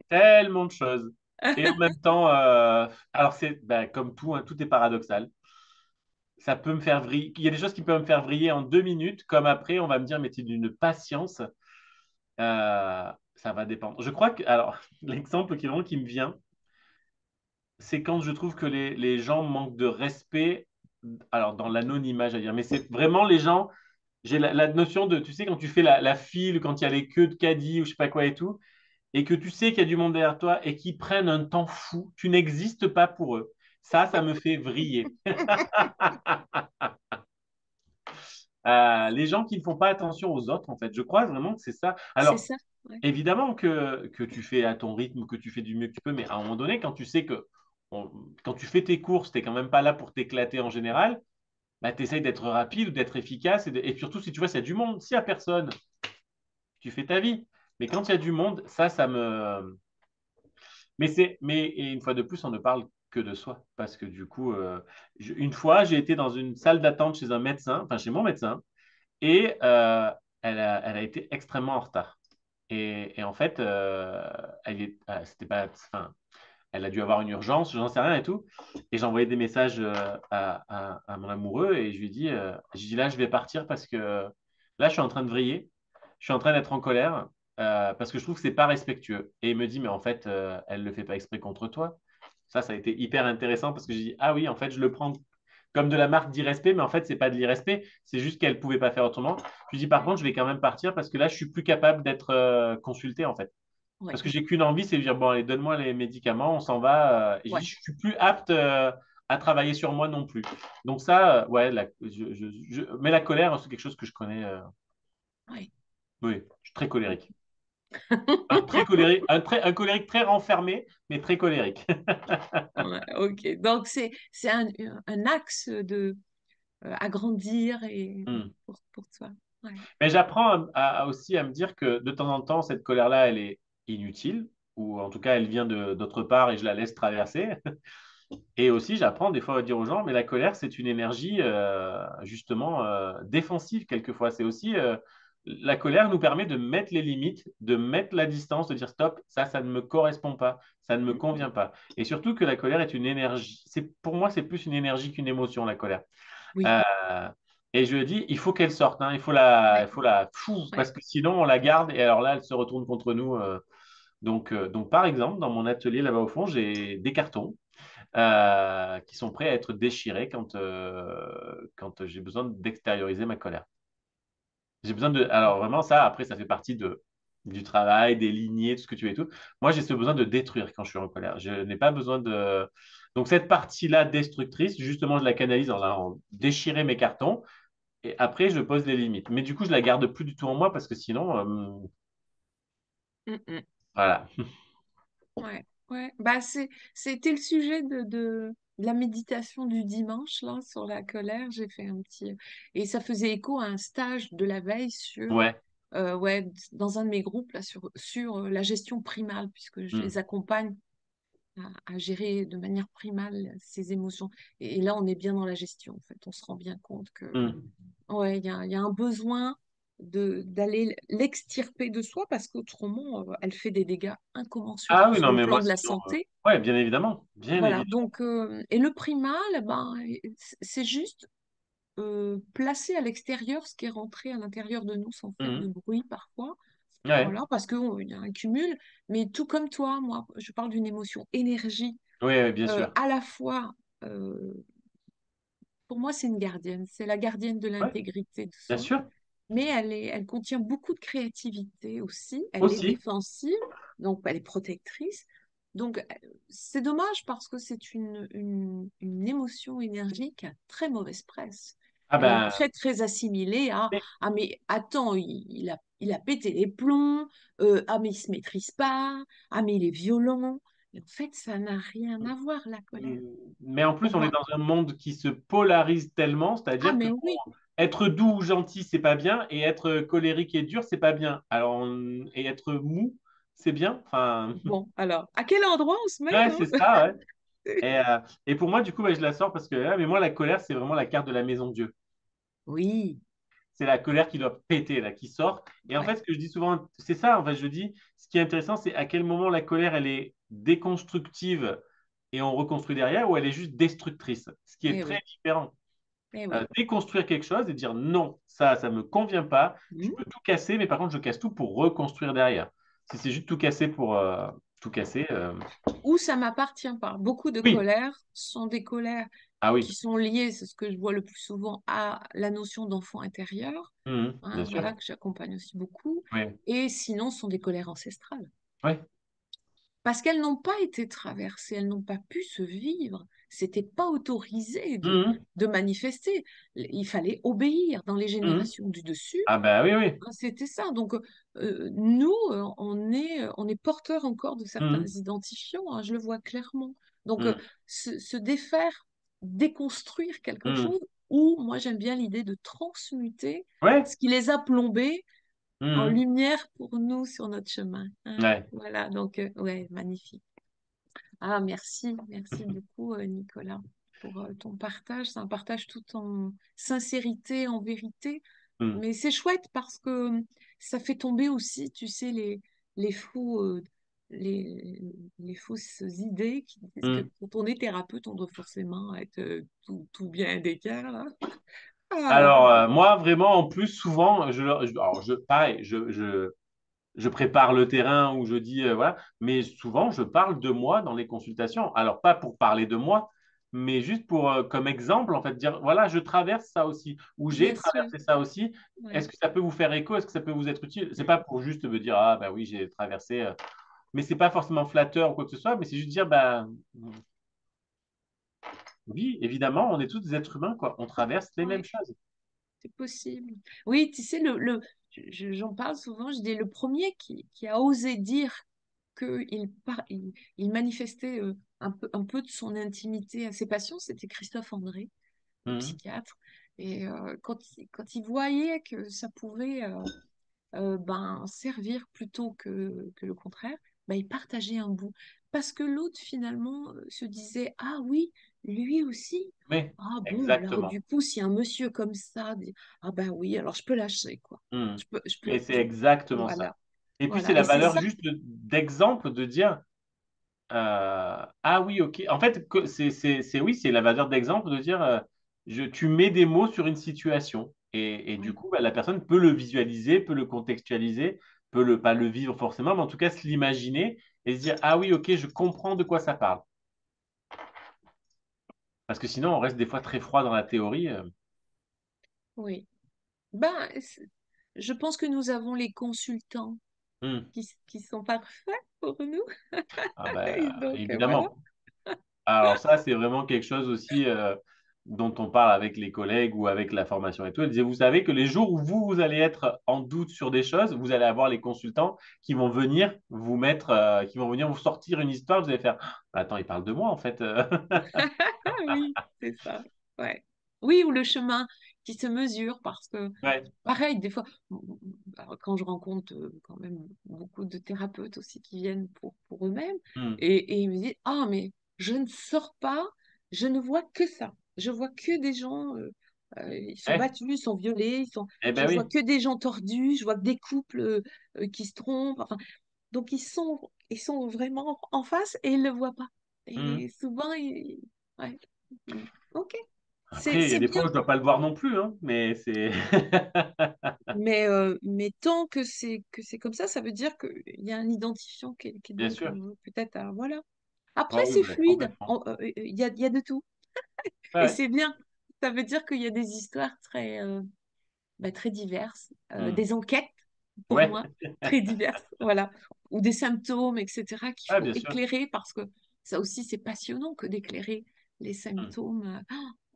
Tellement de choses. Et en même temps, alors c'est ben, comme tout, hein, tout est paradoxal. Ça peut me faire vriller. Il y a des choses qui peuvent me faire vriller en 2 minutes, comme après, on va me dire, mais tu es d'une patience. Ça va dépendre. Je crois que, alors, l'exemple qui me vient, c'est quand je trouve que les gens manquent de respect, alors dans l'anonymat, j'allais dire, mais c'est vraiment les gens, j'ai la notion de, tu sais, quand tu fais la file, quand il y a les queues de caddie ou je sais pas quoi et tout, et que tu sais qu'il y a du monde derrière toi et qu'ils prennent un temps fou, tu n'existes pas pour eux. Ça me fait vriller. Les gens qui ne font pas attention aux autres, en fait, je crois vraiment que c'est ça. c'est Alors, ça. Ouais. évidemment que tu fais à ton rythme, que tu fais du mieux que tu peux, mais à un moment donné, quand tu sais que quand tu fais tes courses, tu n'es quand même pas là pour t'éclater en général, bah, tu essayes d'être rapide ou d'être efficace. Et surtout, si tu vois, s'il y a du monde, s'il n'y a personne, tu fais ta vie. Mais quand il y a du monde, ça me. Mais et une fois de plus, on ne parle que de soi. Parce que du coup, une fois, j'ai été dans une salle d'attente chez un médecin, enfin chez mon médecin, et elle a été extrêmement en retard. Et en fait, c'était pas, enfin, elle a dû avoir une urgence, j'en sais rien et tout. Et j'ai envoyé des messages à mon amoureux et je lui ai dit, là, je vais partir parce que là, je suis en train de vriller, je suis en train d'être en colère parce que je trouve que c'est pas respectueux. Et il me dit, mais en fait, elle le fait pas exprès contre toi. Ça a été hyper intéressant parce que j'ai dit, ah oui, en fait, je le prends comme de la marque d'irrespect, mais en fait, c'est pas de l'irrespect, c'est juste qu'elle pouvait pas faire autrement. Je lui dis, par Ouais. contre, je vais quand même partir parce que là, je suis plus capable d'être consulté en fait. Ouais. Parce que j'ai qu'une envie, c'est de dire, bon, allez, donne-moi les médicaments, on s'en va. Et je dis, Ouais. je suis plus apte à travailler sur moi non plus. Donc ça, ouais, mais la colère, c'est quelque chose que je connais. Ouais. Oui, je suis très colérique. Un très colérique, un colérique très renfermé, mais très colérique. Ouais, ok. Donc, c'est un axe de agrandir et Hmm. pour toi. Ouais. Mais j'apprends aussi à me dire que de temps en temps, cette colère-là, elle est inutile, ou en tout cas, elle vient d'autre part et je la laisse traverser. Et aussi, j'apprends des fois à dire aux gens, mais la colère, c'est une énergie justement défensive quelquefois. C'est aussi la colère nous permet de mettre les limites, de mettre la distance, de dire stop, ça ne me correspond pas, ça ne me Mm. convient pas. Et surtout que la colère est une énergie. Pour moi, c'est plus une énergie qu'une émotion, la colère. Oui, Euh, et je dis, il faut qu'elle sorte, hein, ouais, parce ouais. que sinon on la garde et alors là, elle se retourne contre nous. Donc, par exemple, dans mon atelier là-bas au fond, j'ai des cartons qui sont prêts à être déchirés quand j'ai besoin d'extérioriser ma colère. J'ai besoin de. Alors, vraiment, ça, après, ça fait partie du travail, des lignées, tout ce que tu veux et tout. Moi, j'ai ce besoin de détruire quand je suis en colère. Je n'ai pas besoin de. Donc, cette partie-là destructrice, justement, je la canalise en déchirer mes cartons et après, je pose les limites. Mais du coup, je la garde plus du tout en moi parce que sinon, Mm, mm. voilà. Ouais, ouais. Bah, c'était le sujet de la méditation du dimanche, là, sur la colère. J'ai fait un petit... Et ça faisait écho à un stage de la veille sur, Ouais. ouais, dans un de mes groupes, là, sur la gestion primale, puisque je les Hmm. accompagne à gérer de manière primale ces émotions. Et là, on est bien dans la gestion, en fait. On se rend bien compte que, Hmm. ouais, il y a un besoin d'aller l'extirper de soi parce qu'autrement, elle fait des dégâts Ah incommensurables oui, sur non, le mais plan moi, de la sinon. santé. Ouais, bien évidemment. Bien Voilà, évidemment. donc, et le primal, ben, c'est juste placer à l'extérieur ce qui est rentré à l'intérieur de nous sans faire de Hmm. bruit parfois. Ouais. Voilà, parce qu'il y a un cumul. Mais tout comme toi, moi, je parle d'une émotion énergie, Oui, ouais, bien sûr. à la fois, euh, pour moi, c'est une gardienne. C'est la gardienne de Ouais, l'intégrité de bien soi. sûr. Mais elle contient beaucoup de créativité aussi. Elle est Aussi. défensive, donc elle est protectrice. Donc, c'est dommage parce que c'est une émotion énergique à très mauvaise presse. Ah Elle est ben. très, très assimilée à ah, mais attends, il a pété les plombs, ah, mais il se maîtrise pas, ah, mais il est violent. Et en fait, ça n'a rien à voir, la colère. Mais en plus, Pour on est moi. dans un monde qui se polarise tellement, Ah, c'est-à-dire que mais bon, oui. être doux ou gentil, c'est pas bien, et être colérique et dur, c'est pas bien. Et être mou, c'est bien. Enfin, Bon, alors, à quel endroit on se met, ouais, hein? c'est ça, ouais. Et pour moi, du coup, ouais, je la sors parce que, mais moi, la colère, c'est vraiment la carte de la maison de Dieu. Oui, C'est la colère qui doit péter, là, qui sort. Et en ouais, fait, ce que je dis souvent, c'est ça, en fait, je dis, ce qui est intéressant, c'est à quel moment la colère, elle est déconstructive et on reconstruit derrière, ou elle est juste destructrice, ce qui est eh très oui, différent. eh oui. Déconstruire quelque chose et dire non, ça me convient pas, je Mhm. peux tout casser, mais par contre, je casse tout pour reconstruire derrière. Si c'est juste tout casser pour tout casser, Ou ça m'appartient pas. Beaucoup de oui, colères sont des colères ah qui oui. sont liées, c'est ce que je vois le plus souvent, à la notion d'enfant intérieur, Mhm, hein, bien sûr. voilà, que j'accompagne aussi beaucoup. Oui, Et sinon, ce sont des colères ancestrales. oui. Parce qu'elles n'ont pas été traversées, elles n'ont pas pu se vivre. C'était pas autorisé Mhm, de manifester. Il fallait obéir dans les mhm. générations du dessus. Ah ben oui, oui. Ah, c'était ça. Donc, nous, on est porteurs encore de certains Mhm, identifiants, hein, je le vois clairement. Donc, mhm, se défaire, déconstruire quelque mhm. chose, ou moi, j'aime bien l'idée de transmuter Ouais. ce qui les a plombés en Mhm, lumière pour nous sur notre chemin, hein. ouais. Voilà, donc, ouais, magnifique. Ah, merci beaucoup, Nicolas, pour ton partage. C'est un partage tout en sincérité, en vérité. Mhm, Mais c'est chouette parce que ça fait tomber aussi, tu sais, les faux, les, les fausses idées qui disent que mhm. quand on est thérapeute, on doit forcément être tout bien d'équerre, là. Ah, Alors, moi, vraiment, en plus, souvent, alors, pareil, je prépare le terrain où je dis, voilà, mais souvent, je parle de moi dans les consultations. Alors, pas pour parler de moi, mais juste pour, comme exemple, en fait, dire, voilà, je traverse ça aussi, ou j'ai bien sûr. traversé ça aussi. Ouais. Est-ce que ça peut vous faire écho? Est-ce que ça peut vous être utile? C'est pas pour juste me dire, ah, ben oui, j'ai traversé, mais c'est pas forcément flatteur ou quoi que ce soit, mais c'est juste dire, ben, oui, évidemment, on est tous des êtres humains, quoi. On traverse les mêmes Ouais, choses. c'est possible. Oui, tu sais, j'en parle souvent, je dis le premier qui a osé dire il manifestait un peu de son intimité à ses patients, c'était Christophe André, le Mhm. psychiatre. Et quand il voyait que ça pouvait ben, servir plutôt que le contraire, ben, il partageait un bout. Parce que l'autre, finalement, se disait, ah oui, lui aussi. Mais Ah bon, alors exactement. du coup, si un monsieur comme ça dit, ah ben oui, alors je peux lâcher, quoi. Hmm. Je Mais peux, c'est exactement ça. voilà, Et puis, c'est voilà. la Et c'est valeur ça, juste d'exemple de dire, ah oui, ok. En fait, oui, c'est la valeur d'exemple de dire, tu mets des mots sur une situation. Et du oui, coup, bah, la personne peut le visualiser, peut le contextualiser, peut pas le vivre forcément, mais en tout cas se l'imaginer et se dire, ah oui, ok, je comprends de quoi ça parle. Parce que sinon, on reste des fois très froid dans la théorie. oui. Ben, je pense que nous avons les consultants Hmm. qui sont parfaits pour nous. Ah bah, Et donc, voilà. évidemment. Alors ça, c'est vraiment quelque chose aussi dont on parle avec les collègues ou avec la formation et tout. Elle disait, vous savez que les jours où vous allez être en doute sur des choses, vous allez avoir les consultants qui vont venir vous mettre, qui vont venir vous sortir une histoire. Vous allez faire, ah, attends, il parle de moi en fait. Oui, c'est ça. Ouais. Oui, ou le chemin qui se mesure parce que, Ouais. pareil, des fois, quand je rencontre quand même beaucoup de thérapeutes aussi qui viennent pour eux-mêmes Hmm. et ils me disent, ah, mais je ne sors pas, je ne vois que ça. Je vois que des gens, ils sont Eh, battus, ils sont violés, eh je ben vois oui. que des gens tordus, je vois que des couples qui se trompent. Enfin, donc, ils sont vraiment en face et ils ne le voient pas. Hmm. Et souvent, ouais. Ok, Après, il y a c'est des bien, fois où je ne dois pas le voir non plus, hein, mais c'est. mais tant que c'est comme ça veut dire qu'il y a un identifiant qui est Bien donc sûr. peut-être, voilà. Après, Ah oui, c'est bah, fluide, complètement. il y a de tout. Et Ouais. c'est bien. Ça veut dire qu'il y a des histoires très diverses, Hmm. des enquêtes, pour Ouais. moi, très diverses, voilà, ou des symptômes, etc., qu'il Ah, faut bien sûr. éclairer parce que ça aussi, c'est passionnant que d'éclairer les Hmm. symptômes.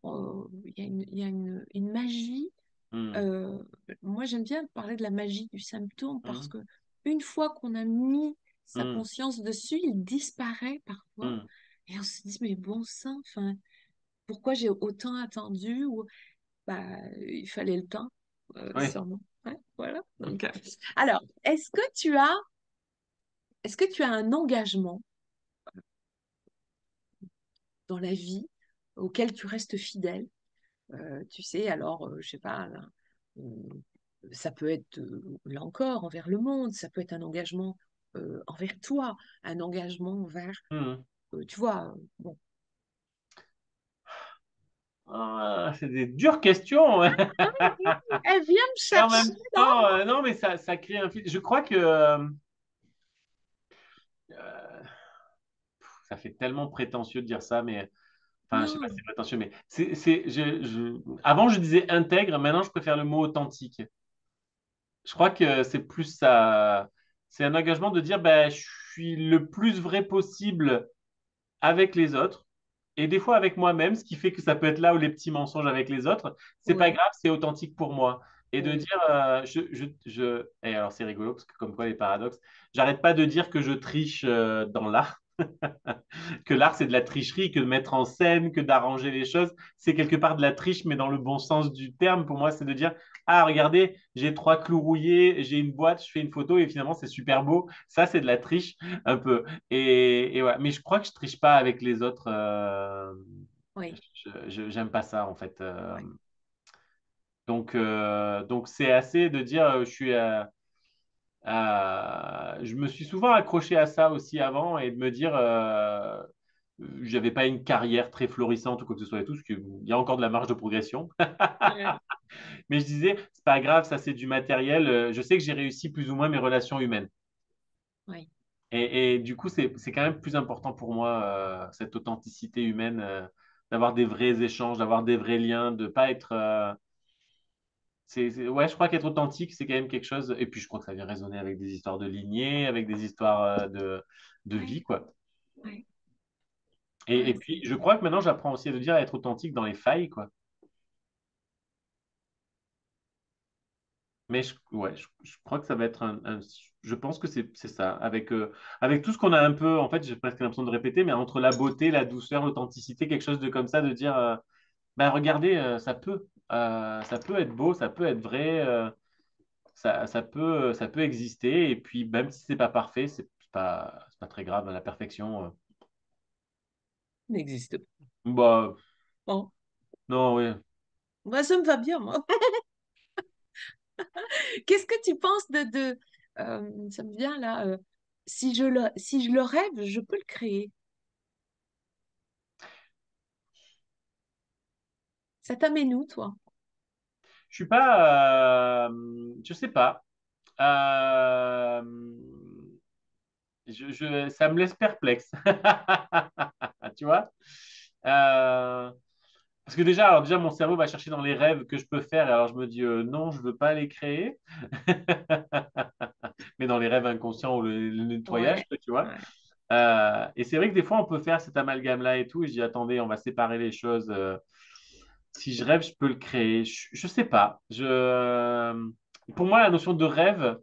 Il y a une magie. Hmm. euh, Moi, j'aime bien parler de la magie du symptôme parce Hmm. que une fois qu'on a mis sa Hmm. conscience dessus, il disparaît parfois. Hmm. Et on se dit, mais bon sang, enfin, pourquoi j'ai autant attendu ou bah, il fallait le temps, Ouais. sûrement. Ouais, voilà. Donc, alors, est-ce que tu as un engagement dans la vie auquel tu restes fidèle? Tu sais, alors, je sais pas, là, ça peut être, là encore, envers le monde, ça peut être un engagement envers toi, un engagement envers, Hmm. tu vois, bon. Ah, c'est des dures questions, hein. Ah, elle vient me Et en chercher, même non? temps, non, mais ça crée un fil. Je crois que ça fait tellement prétentieux de dire ça, mais enfin, je sais pas si Non, c'est prétentieux, mais avant je disais intègre, maintenant je préfère le mot authentique. Je crois que c'est plus ça, c'est un engagement de dire, ben, je suis le plus vrai possible avec les autres et des fois avec moi-même, ce qui fait que ça peut être là où les petits mensonges avec les autres, c'est pas oui, grave, c'est authentique pour moi. Et de oui, dire, et alors c'est rigolo parce que comme quoi les paradoxes, j'arrête pas de dire que je triche dans l'art, que l'art c'est de la tricherie, que de mettre en scène, que d'arranger les choses, c'est quelque part de la triche, mais dans le bon sens du terme. Pour moi, c'est de dire, ah regardez, j'ai trois clous rouillés, j'ai une boîte, je fais une photo et finalement c'est super beau. Ça, c'est de la triche un peu. Et ouais. Mais je crois que je triche pas avec les autres. oui, J'aime pas ça en fait. oui, Donc c'est assez de dire, je me suis souvent accroché à ça aussi avant et de me dire, j'avais pas une carrière très florissante ou quoi que ce soit et tout, parce qu'il y a encore de la marge de progression. oui, Mais je disais, c'est pas grave, ça c'est du matériel. Je sais que j'ai réussi plus ou moins mes relations humaines. oui. Et du coup, c'est quand même plus important pour moi, cette authenticité humaine, d'avoir des vrais échanges, d'avoir des vrais liens, de pas être. Ouais, je crois qu'être authentique, c'est quand même quelque chose. Et puis, je crois que ça vient résonner avec des histoires de lignée, avec des histoires de vie, Ouais, quoi. ouais, Et ouais, puis, je crois que maintenant, j'apprends aussi à dire à être authentique dans les failles, quoi. Mais ouais, je crois que ça va être je pense que c'est ça. Avec tout ce qu'on a un peu, en fait, j'ai presque l'impression de répéter, mais entre la beauté, la douceur, l'authenticité, quelque chose de comme ça, de dire, ben regardez, ça peut être beau, ça peut être vrai, ça peut exister. Et puis, même si c'est pas parfait, c'est pas très grave, la perfection. n'existe Bah, pas. Oh. non, oui. Moi, ça me va bien, moi. Qu'est-ce que tu penses ça me vient là, si je le rêve, je peux le créer. Ça t'amène où, toi? Je suis pas, je sais pas. Euh, ça me laisse perplexe. Tu vois? Parce que déjà, alors déjà, mon cerveau va chercher dans les rêves que je peux faire, et alors je me dis non, je veux pas les créer, mais dans les rêves inconscients ou le nettoyage, Ouais, tu vois. ouais. Et c'est vrai que des fois, on peut faire cet amalgame-là et tout, et je dis attendez, on va séparer les choses. Si je rêve, je peux le créer. Je sais pas. Pour moi, la notion de rêve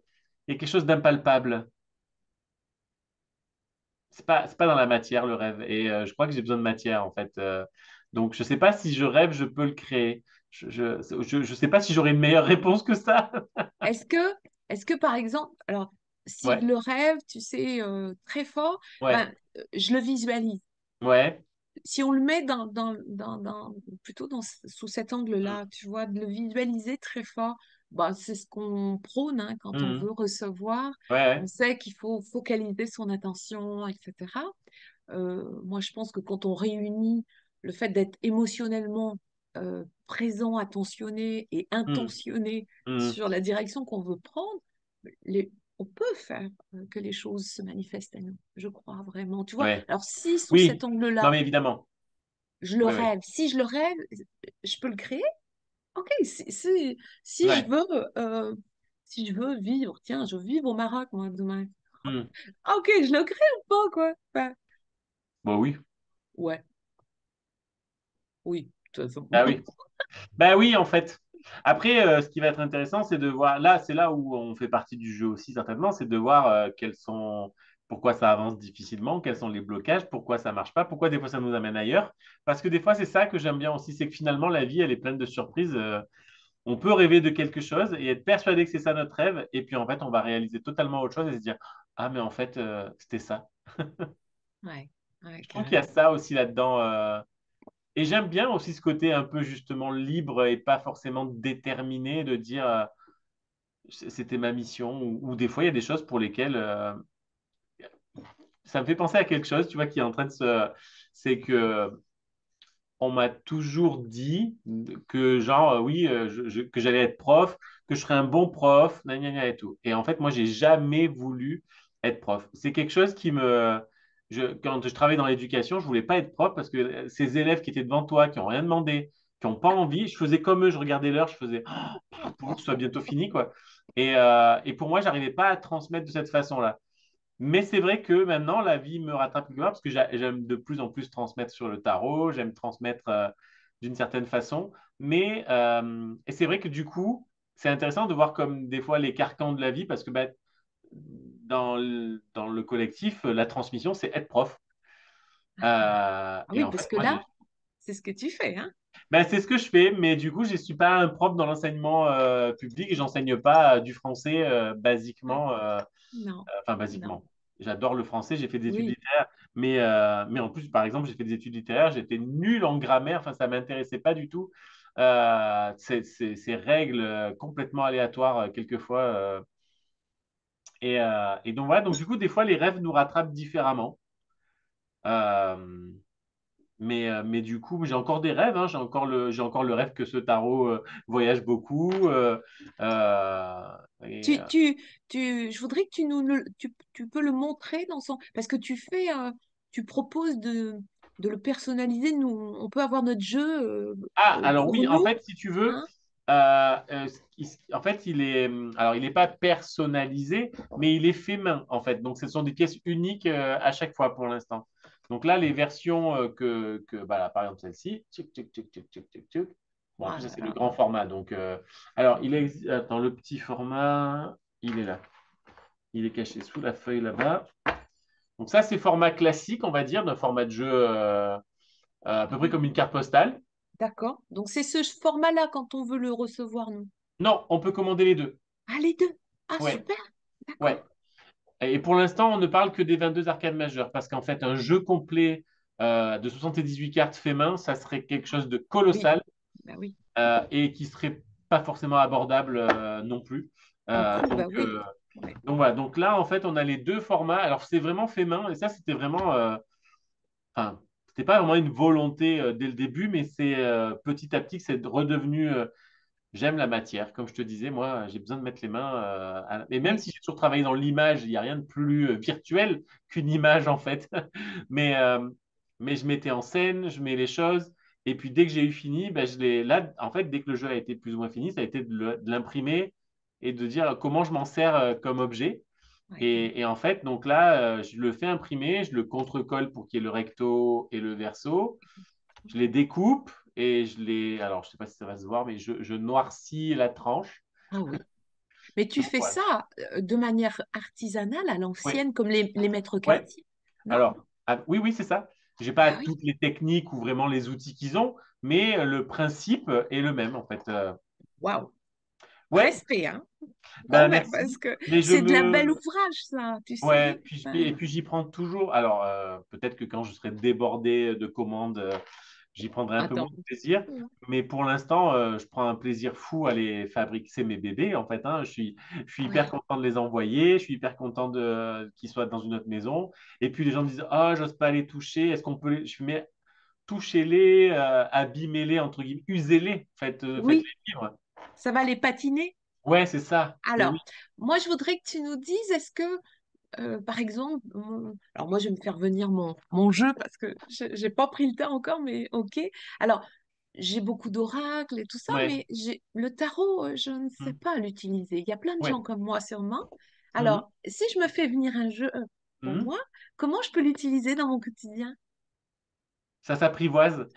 est quelque chose d'impalpable. C'est pas dans la matière, le rêve. Et je crois que j'ai besoin de matière, en fait. Donc, je sais pas si je rêve, je peux le créer. Je sais pas si j'aurai une meilleure réponse que ça. Est-ce que, est-ce que par exemple, alors, si je Ouais, le rêve, tu sais, très fort, ouais, ben, je le visualise. ouais. Si on le met plutôt sous cet Mm, angle-là, tu vois, de le visualiser très fort, bah, c'est ce qu'on prône hein, quand on mm, veut recevoir. ouais, On ouais. sait qu'il faut focaliser son attention, etc. Moi, je pense que quand on réunit le fait d'être émotionnellement présent, attentionné et Mm, intentionné mm, sur la direction qu'on veut prendre, on peut faire que les choses se manifestent à nous. Je crois vraiment. Tu vois, ouais. alors si sous cet Oui, non, angle-là, mais évidemment. je le Ouais, ouais. rêve, si je le rêve, je peux le créer. Ok, si je Ouais. veux, si je veux vivre, tiens, je veux vivre au Maroc, moi, demain. Mm. Ah, ok, je le crée ou pas, quoi? Bon, oui. Ouais, oui, de toute façon. Ah oui. Bah oui, en fait. Après, ce qui va être intéressant, c'est de voir, là, c'est là où on fait partie du jeu aussi, certainement, c'est de voir pourquoi ça avance difficilement, quels sont les blocages, pourquoi ça marche pas, pourquoi des fois ça nous amène ailleurs. Parce que des fois, c'est ça que j'aime bien aussi, c'est que finalement, la vie, elle est pleine de surprises. On peut rêver de quelque chose et être persuadé que c'est ça notre rêve, et puis en fait, on va réaliser totalement autre chose et se dire, ah, mais en fait, c'était ça. Ouais, ouais, Je trouve qu'il y a carrément. ça aussi là-dedans. Et j'aime bien aussi ce côté un peu justement libre et pas forcément déterminé de dire c'était ma mission ou des fois il y a des choses pour lesquelles ça me fait penser à quelque chose, tu vois, qui est en train de se... C'est que on m'a toujours dit que genre oui, que j'allais être prof, que je serais un bon prof, gna, gna, gna et tout. Et en fait, moi, j'ai jamais voulu être prof. C'est quelque chose qui me... quand je travaillais dans l'éducation, je voulais pas être prof parce que ces élèves qui étaient devant toi, qui ont rien demandé, qui n'ont pas envie, je faisais comme eux, je regardais l'heure, je faisais pour que ce soit bientôt fini, quoi. Et pour moi, j'arrivais pas à transmettre de cette façon-là. Mais c'est vrai que maintenant, la vie me rattrape quelque part parce que j'aime de plus en plus transmettre sur le tarot, j'aime transmettre d'une certaine façon. Et c'est vrai que du coup, c'est intéressant de voir comme des fois les carcans de la vie parce que bah, dans le collectif, la transmission, c'est être prof. Ah Et oui, en parce fait, que moi, là, c'est ce que tu fais, hein? ben, c'est ce que je fais, mais du coup, je ne suis pas un prof dans l'enseignement public et j'enseigne pas du français Ouais. basiquement. Non, Enfin, non. basiquement. J'adore le français, j'ai fait des études Oui. littéraires, mais en plus, par exemple, j'ai fait des études littéraires, j'étais nul en grammaire, enfin, ça ne m'intéressait pas du tout. Ces règles complètement aléatoires, quelquefois. Et donc, voilà, donc du coup, des fois, les rêves nous rattrapent différemment. Euh, mais du coup, j'ai encore des rêves, hein, j'ai encore le rêve que ce tarot voyage beaucoup. Euh, et, Tu, tu, je voudrais que tu peux le montrer dans son... Parce que tu proposes de le personnaliser. Nous, on peut avoir notre jeu Alors pour oui, en nous, fait, si tu veux, hein? en fait, alors il n'est pas personnalisé, mais il est fait main, en fait. Donc, ce sont des pièces uniques à chaque fois pour l'instant. Donc là, les versions voilà, par exemple celle-ci, tchic, tchic, tchic, tchic, tchic, tchic, tchic. Bon, Ah après, ça, là c'est le là. grand format. Donc, alors, attends, le petit format, il est là. Il est caché sous la feuille là-bas. Donc, ça, c'est format classique, on va dire, d'un format de jeu à peu près comme une carte postale. D'accord. Donc, c'est ce format-là quand on veut le recevoir, nous. Non, on peut commander les deux. Ah, les deux. Ah, Ouais, super. ouais. D'accord. Et pour l'instant, on ne parle que des 22 arcades majeures parce qu'en fait, un jeu complet de 78 cartes fait main, ça serait quelque chose de Oui, colossal bah oui. et qui serait pas forcément abordable non plus. Au Euh, coût, donc, bah oui. euh, Ouais. donc voilà, donc là en fait on a les deux formats. Alors c'est vraiment fait main et ça c'était vraiment, enfin c'était pas vraiment une volonté dès le début, mais c'est petit à petit que c'est redevenu. J'aime la matière, comme je te disais, moi j'ai besoin de mettre les mains. Et même Oui, si j'ai toujours travaillé dans l'image, il n'y a rien de plus virtuel qu'une image en fait. Mais, euh, mais je mettais en scène, je mets les choses. Et puis dès que j'ai eu fini, ben, là, en fait, dès que le jeu a été plus ou moins fini, ça a été de l'imprimer et de dire comment je m'en sers comme objet. ouais. Et en fait, donc là, je le fais imprimer, je le contre-colle pour qu'il y ait le recto et le verso. Je les découpe et alors je sais pas si ça va se voir, mais je noircis la tranche. Ah oui. Mais tu Donc fais voilà. ça de manière artisanale à Oui, l'ancienne, comme les maîtres ouais. quartiers, non? Alors, oui, oui, c'est ça. J'ai pas Ah oui. toutes les techniques ou vraiment les outils qu'ils ont, mais le principe est le même en fait. Waouh. Ouais, Respect, hein? Quand ben même, merci. parce que Mais c'est de la belle ouvrage, ça, tu ouais, sais. et puis j'y prends toujours. Alors, peut-être que quand je serai débordé de commandes, j'y prendrai un peu moins Attends. de plaisir. Mais pour l'instant, je prends un plaisir fou à les fabriquer, mes bébés, en fait. Hein. Je suis hyper Oui. content de les envoyer. Je suis hyper content qu'ils soient dans une autre maison. Et puis les gens me disent, ah, j'ose pas les toucher. Est-ce qu'on peut les... Je fais, mais touchez-les, abîmez-les, entre guillemets, usez-les. Faites-les Oui, vivre. ça va les patiner. Ouais, c'est ça. Mais oui. Alors, moi, je voudrais que tu nous dises, est-ce que, par exemple, alors moi, je vais me faire venir mon jeu parce que j'ai pas pris le temps encore, mais ok. Alors, j'ai beaucoup d'oracles et tout ça, Ouais. mais le tarot, je ne sais Mhm. pas l'utiliser. Il y a plein de Ouais. gens comme moi sûrement. Mhm. Alors, si je me fais venir un jeu pour Mhm. moi, comment je peux l'utiliser dans mon quotidien? Ça s'apprivoise.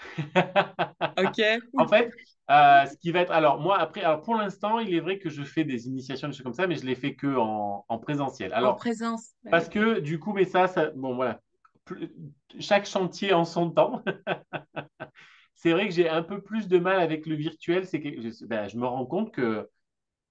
Ok. En fait, ce qui va être. Alors, moi, après, alors pour l'instant, il est vrai que je fais des initiations, des choses comme ça, mais je les fais que en présentiel. En Alors, présence. Bah parce oui. que du coup, mais bon, voilà. Plus- Chaque chantier en son temps. C'est vrai que j'ai un peu plus de mal avec le virtuel. C'est que ben, je me rends compte que.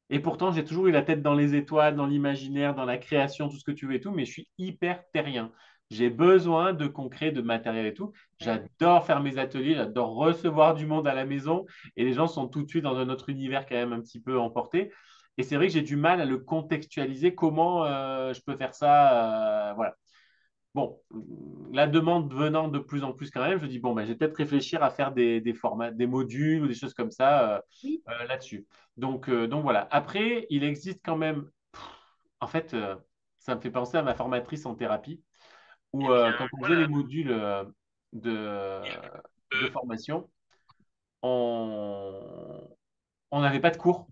Et pourtant, j'ai toujours eu la tête dans les étoiles, dans l'imaginaire, dans la création, tout ce que tu veux et tout, mais je suis hyper terrien. J'ai besoin de concret, de matériel et tout. Bah oui. J'adore faire mes ateliers, j'adore recevoir du monde à la maison et les gens sont tout de suite dans un autre univers quand même un petit peu emporté. Et c'est vrai que j'ai du mal à le contextualiser, comment je peux faire ça. Voilà. Bon, la demande venant de plus en plus quand même, je dis, bon, ben, je vais peut-être réfléchir à faire des formats, des modules ou des choses comme ça Oui. là-dessus. Donc voilà. Après, il existe quand même, en fait, ça me fait penser à ma formatrice en thérapie, où quand on faisait les modules de, de formation, on on n'avait pas de cours,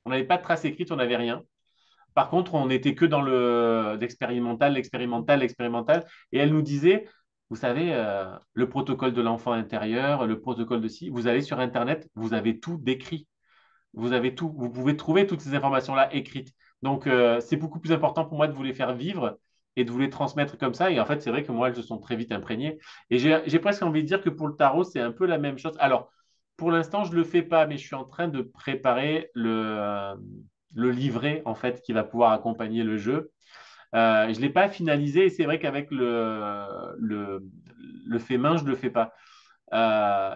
on n'avait pas de trace écrite, on n'avait rien. Par contre, on n'était que dans l'expérimental, l'expérimental, l'expérimental. Et elle nous disait, vous savez, le protocole de l'enfant intérieur, le protocole de ci, vous allez sur Internet, vous avez tout décrit. Vous avez tout. Vous pouvez trouver toutes ces informations-là écrites. Donc, c'est beaucoup plus important pour moi de vous les faire vivre et de vous les transmettre comme ça. Et en fait, c'est vrai que moi, elles se sont très vite imprégnées. Et j'ai presque envie de dire que pour le tarot, c'est un peu la même chose. Alors, pour l'instant, je ne le fais pas, mais je suis en train de préparer le livret, en fait, qui va pouvoir accompagner le jeu. Je ne l'ai pas finalisé et c'est vrai qu'avec le fait main, je ne le fais pas.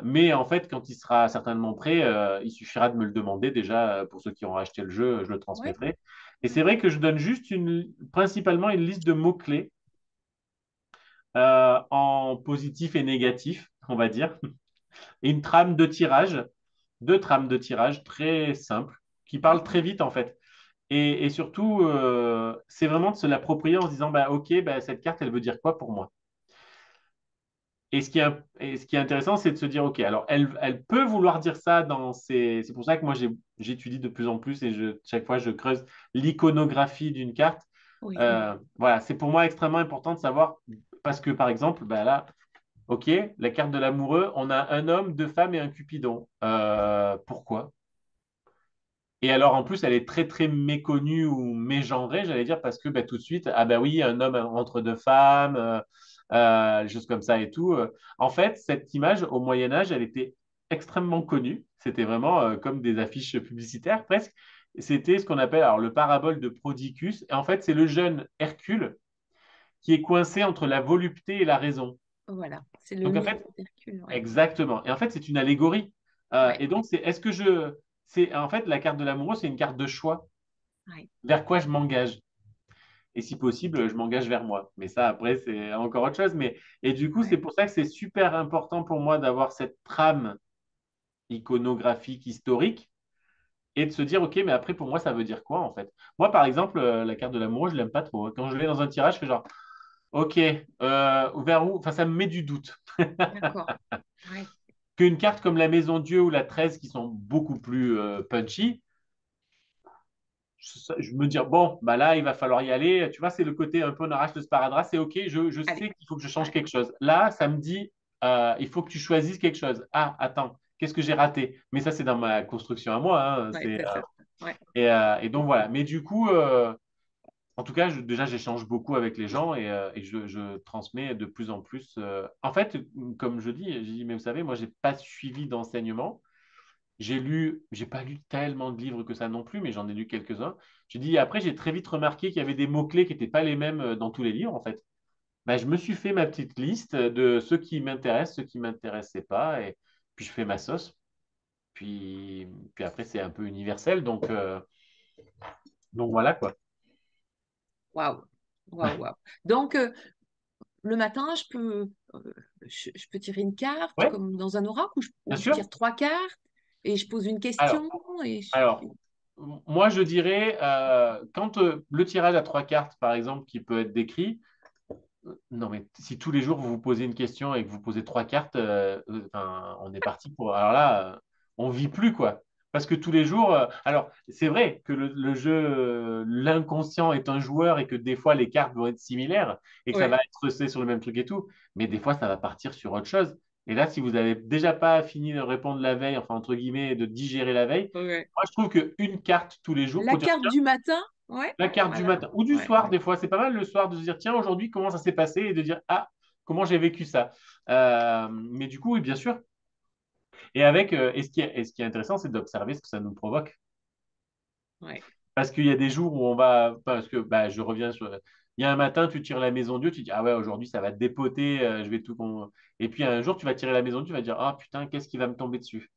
Mais en fait, quand il sera certainement prêt, il suffira de me le demander. Déjà, pour ceux qui auront acheté le jeu, je le Ouais. transmettrai. Et c'est vrai que je donne juste principalement une liste de mots-clés en positif et négatif, on va dire, et une trame de tirage, deux trames de tirage très simples, qui parlent très vite en fait. Et surtout, c'est vraiment de se l'approprier en se disant, bah, OK, bah, cette carte, elle veut dire quoi pour moi? Et ce qui est intéressant, c'est de se dire, OK, alors elle peut vouloir dire ça dans ses... C'est pour ça que moi, j'étudie de plus en plus et chaque fois, je creuse l'iconographie d'une carte. Oui. Voilà, c'est pour moi extrêmement important de savoir, parce que par exemple, bah là, OK, la carte de l'amoureux, on a un homme, deux femmes et un Cupidon. Pourquoi? Et alors, en plus, elle est très, très méconnue ou mégenrée, j'allais dire, parce que bah, tout de suite, ah bah oui, un homme entre deux femmes, des choses comme ça et tout. En fait, cette image, au Moyen Âge, elle était extrêmement connue. C'était vraiment comme des affiches publicitaires, presque. C'était ce qu'on appelle alors, le parabole de Prodicus. Et en fait, c'est le jeune Hercule qui est coincé entre la volupté et la raison. Voilà, c'est le Donc en fait, mystère d'Hercule. Ouais, exactement. Et en fait, c'est une allégorie. ouais, Et donc, est-ce que c'est en fait la carte de l'amoureux, c'est une carte de choix. ouais, Vers quoi je m'engage? Et si possible, je m'engage vers moi. Mais ça, après, c'est encore autre chose. Et du coup, c'est ouais, pour ça que c'est super important pour moi d'avoir cette trame iconographique, historique, et de se dire, OK, mais après, pour moi, ça veut dire quoi, en fait? Moi, par exemple, la carte de l'amoureux, je l'aime pas trop. Quand je vais dans un tirage, je fais genre, OK, vers où? Enfin, ça me met du doute. d'accord. Ouais, Qu'une carte comme la Maison Dieu ou la 13, qui sont beaucoup plus punchy, je me dis, bon, bah là, il va falloir y aller. Tu vois, c'est le côté un peu on arrache le sparadrap. C'est OK, je allez, sais qu'il faut que je change ouais, quelque chose. Là, ça me dit, il faut que tu choisisses quelque chose. Ah, attends, qu'est-ce que j'ai raté? Mais ça, c'est dans ma construction à moi, hein, ouais, c'est ça. Ouais, et donc, voilà. Mais du coup, en tout cas, déjà, j'échange beaucoup avec les gens et je transmets de plus en plus. En fait, comme je dis, mais vous savez, moi, j'ai pas suivi d'enseignement. J'ai pas lu tellement de livres que ça non plus, mais j'en ai lu quelques-uns. J'ai dit, après, j'ai très vite remarqué qu'il y avait des mots-clés qui n'étaient pas les mêmes dans tous les livres, en fait. Ben, je me suis fait ma petite liste de ceux qui m'intéressent, ceux qui ne m'intéressaient pas, et puis je fais ma sauce. Puis après, c'est un peu universel, donc voilà quoi. waouh, waouh, waouh. Donc, le matin, je peux tirer une carte Ouais, comme dans un oracle bien où je sûr. tire trois cartes et je pose une Alors, question et alors, moi, je dirais, quand le tirage à trois cartes, par exemple, qui peut être décrit, non, mais si tous les jours vous vous posez une question et que vous posez trois cartes, enfin, on est parti pour. Alors là, on vit plus, quoi. Parce que tous les jours. Alors, c'est vrai que le jeu, l'inconscient est un joueur et que des fois, les cartes vont être similaires et que ça va ouais, être recé sur le même truc et tout. Mais des fois, ça va partir sur autre chose. Et là, si vous n'avez déjà pas fini de répondre la veille, enfin, entre guillemets, de digérer la veille, ouais. moi, je trouve qu'une carte tous les jours La pour dire. carte du matin, ouais, La carte du voilà. matin ou du Ouais, soir, des fois, c'est pas mal le soir de se dire, tiens, aujourd'hui, comment ça s'est passé et de dire, ah, comment j'ai vécu ça. Mais du coup, oui, bien sûr. Et ce qui est intéressant, c'est d'observer ce que ça nous provoque. ouais. Parce qu'il y a des jours où on va, parce que bah, je reviens sur, il y a un matin, tu tires la maison Dieu, tu dis, ah ouais, aujourd'hui, ça va te dépoter, je vais tout. Et puis un jour, tu vas tirer la maison Dieu, tu vas dire, ah putain, qu'est-ce qui va me tomber dessus?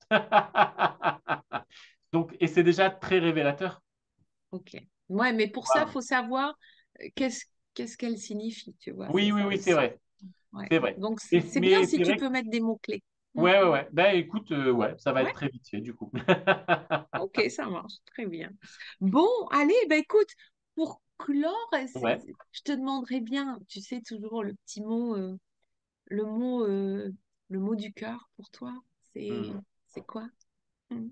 Donc, et c'est déjà très révélateur. Ok. Ouais, mais pour ça, il Voilà. faut savoir qu'est-ce qu'elle signifie, tu vois, c'est Oui, oui, ça oui, c'est aussi. vrai. Ouais. C'est vrai. Donc, Et- c'est bien mais si c'est tu vrai. peux mettre des mots-clés. Hmm. Ouais, ouais, ouais. Ben écoute, ouais, ça va être Ouais, très vite fait du coup. ok, ça marche. Très bien. Bon, allez, ben écoute, pour clore, Ouais. je te demanderai bien, tu sais, toujours le petit mot, le mot, le mot du cœur pour toi, Hmm. c'est quoi? Hmm.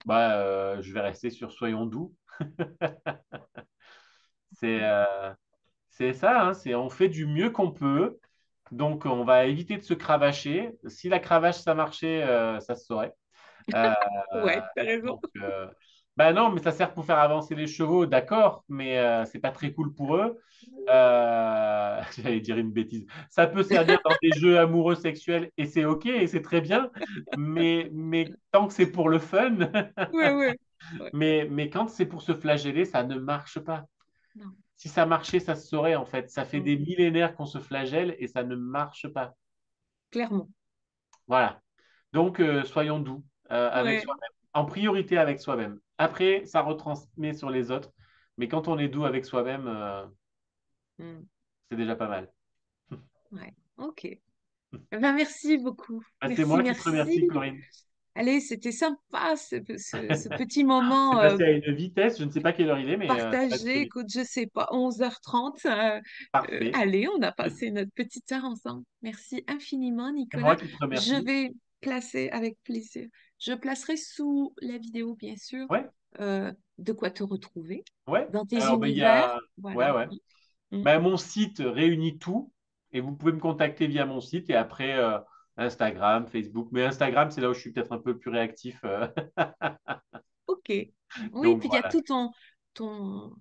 Bah, je vais rester sur Soyons doux. C'est c'est ça, hein, c'est on fait du mieux qu'on peut. Donc, on va éviter de se cravacher. Si la cravache, ça marchait, ça se saurait. Euh, Ouais, t'as raison. donc, bah non, mais ça sert pour faire avancer les chevaux, d'accord, mais c'est pas très cool pour eux. J'allais dire une bêtise. Ça peut servir dans des jeux amoureux sexuels et c'est OK et c'est très bien, mais tant que c'est pour le fun, Ouais, ouais. Ouais. mais quand c'est pour se flageller, ça ne marche pas. Non. Si ça marchait, ça se saurait en fait. Ça fait Hmm. des millénaires qu'on se flagelle et ça ne marche pas. Clairement. Voilà. Donc, soyons doux avec Ouais. soi-même. En priorité avec soi-même. Après, ça retransmet sur les autres. Mais quand on est doux avec soi-même, Hmm. c'est déjà pas mal. Ouais. Ok. Eh ben, merci beaucoup. Bah, c'est Merci, moi qui te merci. remercie, Corinne. Allez, c'était sympa ce petit C'est moment passé à une vitesse. Je ne sais pas quelle heure il est, mais ça passe très partagé. vite. Écoute, je sais pas, 11h30. Parfait. Allez, on a passé notre petite heure ensemble. Merci infiniment, C'est moi Nicolas. qui te Je remercie. vais placer avec plaisir. Je placerai sous la vidéo, bien sûr, Ouais, de quoi te retrouver ouais. dans tes Alors, ben, il y univers. a. Ouais, Voilà. ouais. Mm. Ben, mon site réunit tout et vous pouvez me contacter via mon site et après Instagram, Facebook. Mais Instagram, c'est là où je suis peut-être un peu plus réactif. Ok. Oui, Donc puis il y a voilà.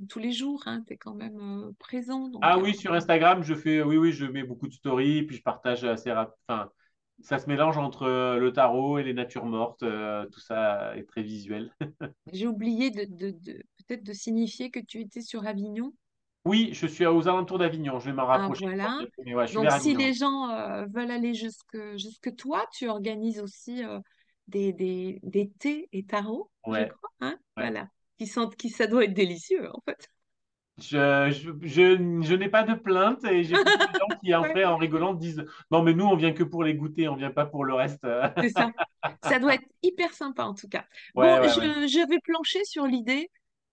tous les jours, hein, tu es quand même présent. Donc, Ah oui, sur Instagram, oui, oui, je mets beaucoup de stories, puis je partage assez rapidement. Enfin, ça se mélange entre le tarot et les natures mortes. Tout ça est très visuel. j'ai oublié peut-être de signifier que tu étais sur Avignon. Oui, je suis aux alentours d'Avignon. Je vais m'en Ah, rapprocher pour voilà. bientôt. Mais ouais, je suis Donc, vers si Avignon. les gens veulent aller jusque toi, tu organises aussi des thés et tarots, je Ouais, crois, hein? ouais. Voilà. Ça doit être délicieux, en fait. Je n'ai pas de plainte et j'ai beaucoup de gens qui, Ouais, après, en rigolant, disent, non, mais nous, on vient que pour les goûter, on vient pas pour le reste. c'est ça. Ça doit être hyper sympa, en tout cas. Bon, Ouais, ouais, ouais. je vais plancher sur l'idée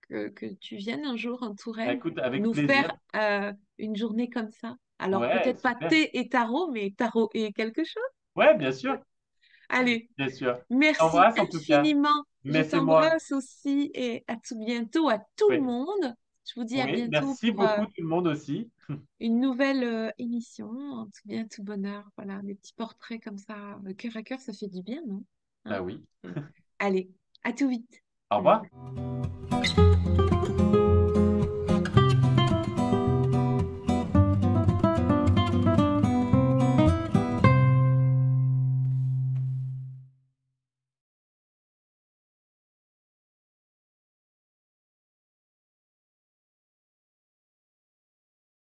que tu viennes un jour en Bah, Touraine écoute, avec nous faire plaisir. une journée comme ça. Alors, Ouais, peut-être pas super. thé et tarot, mais tarot et quelque chose. Ouais, bien sûr, Allez. bien sûr. Je Merci t'embrasse en tout cas. infiniment. Je Mais c'est moi. t'embrasse aussi et à tout bientôt à tout le Oui, monde. Je vous dis à oui. bientôt Merci pour beaucoup tout le monde aussi. une nouvelle émission. En tout bien, tout bonheur. Voilà, des petits portraits comme ça, cœur à cœur, ça fait du bien, non? Bah Hein. oui. Allez, à tout vite. Au revoir.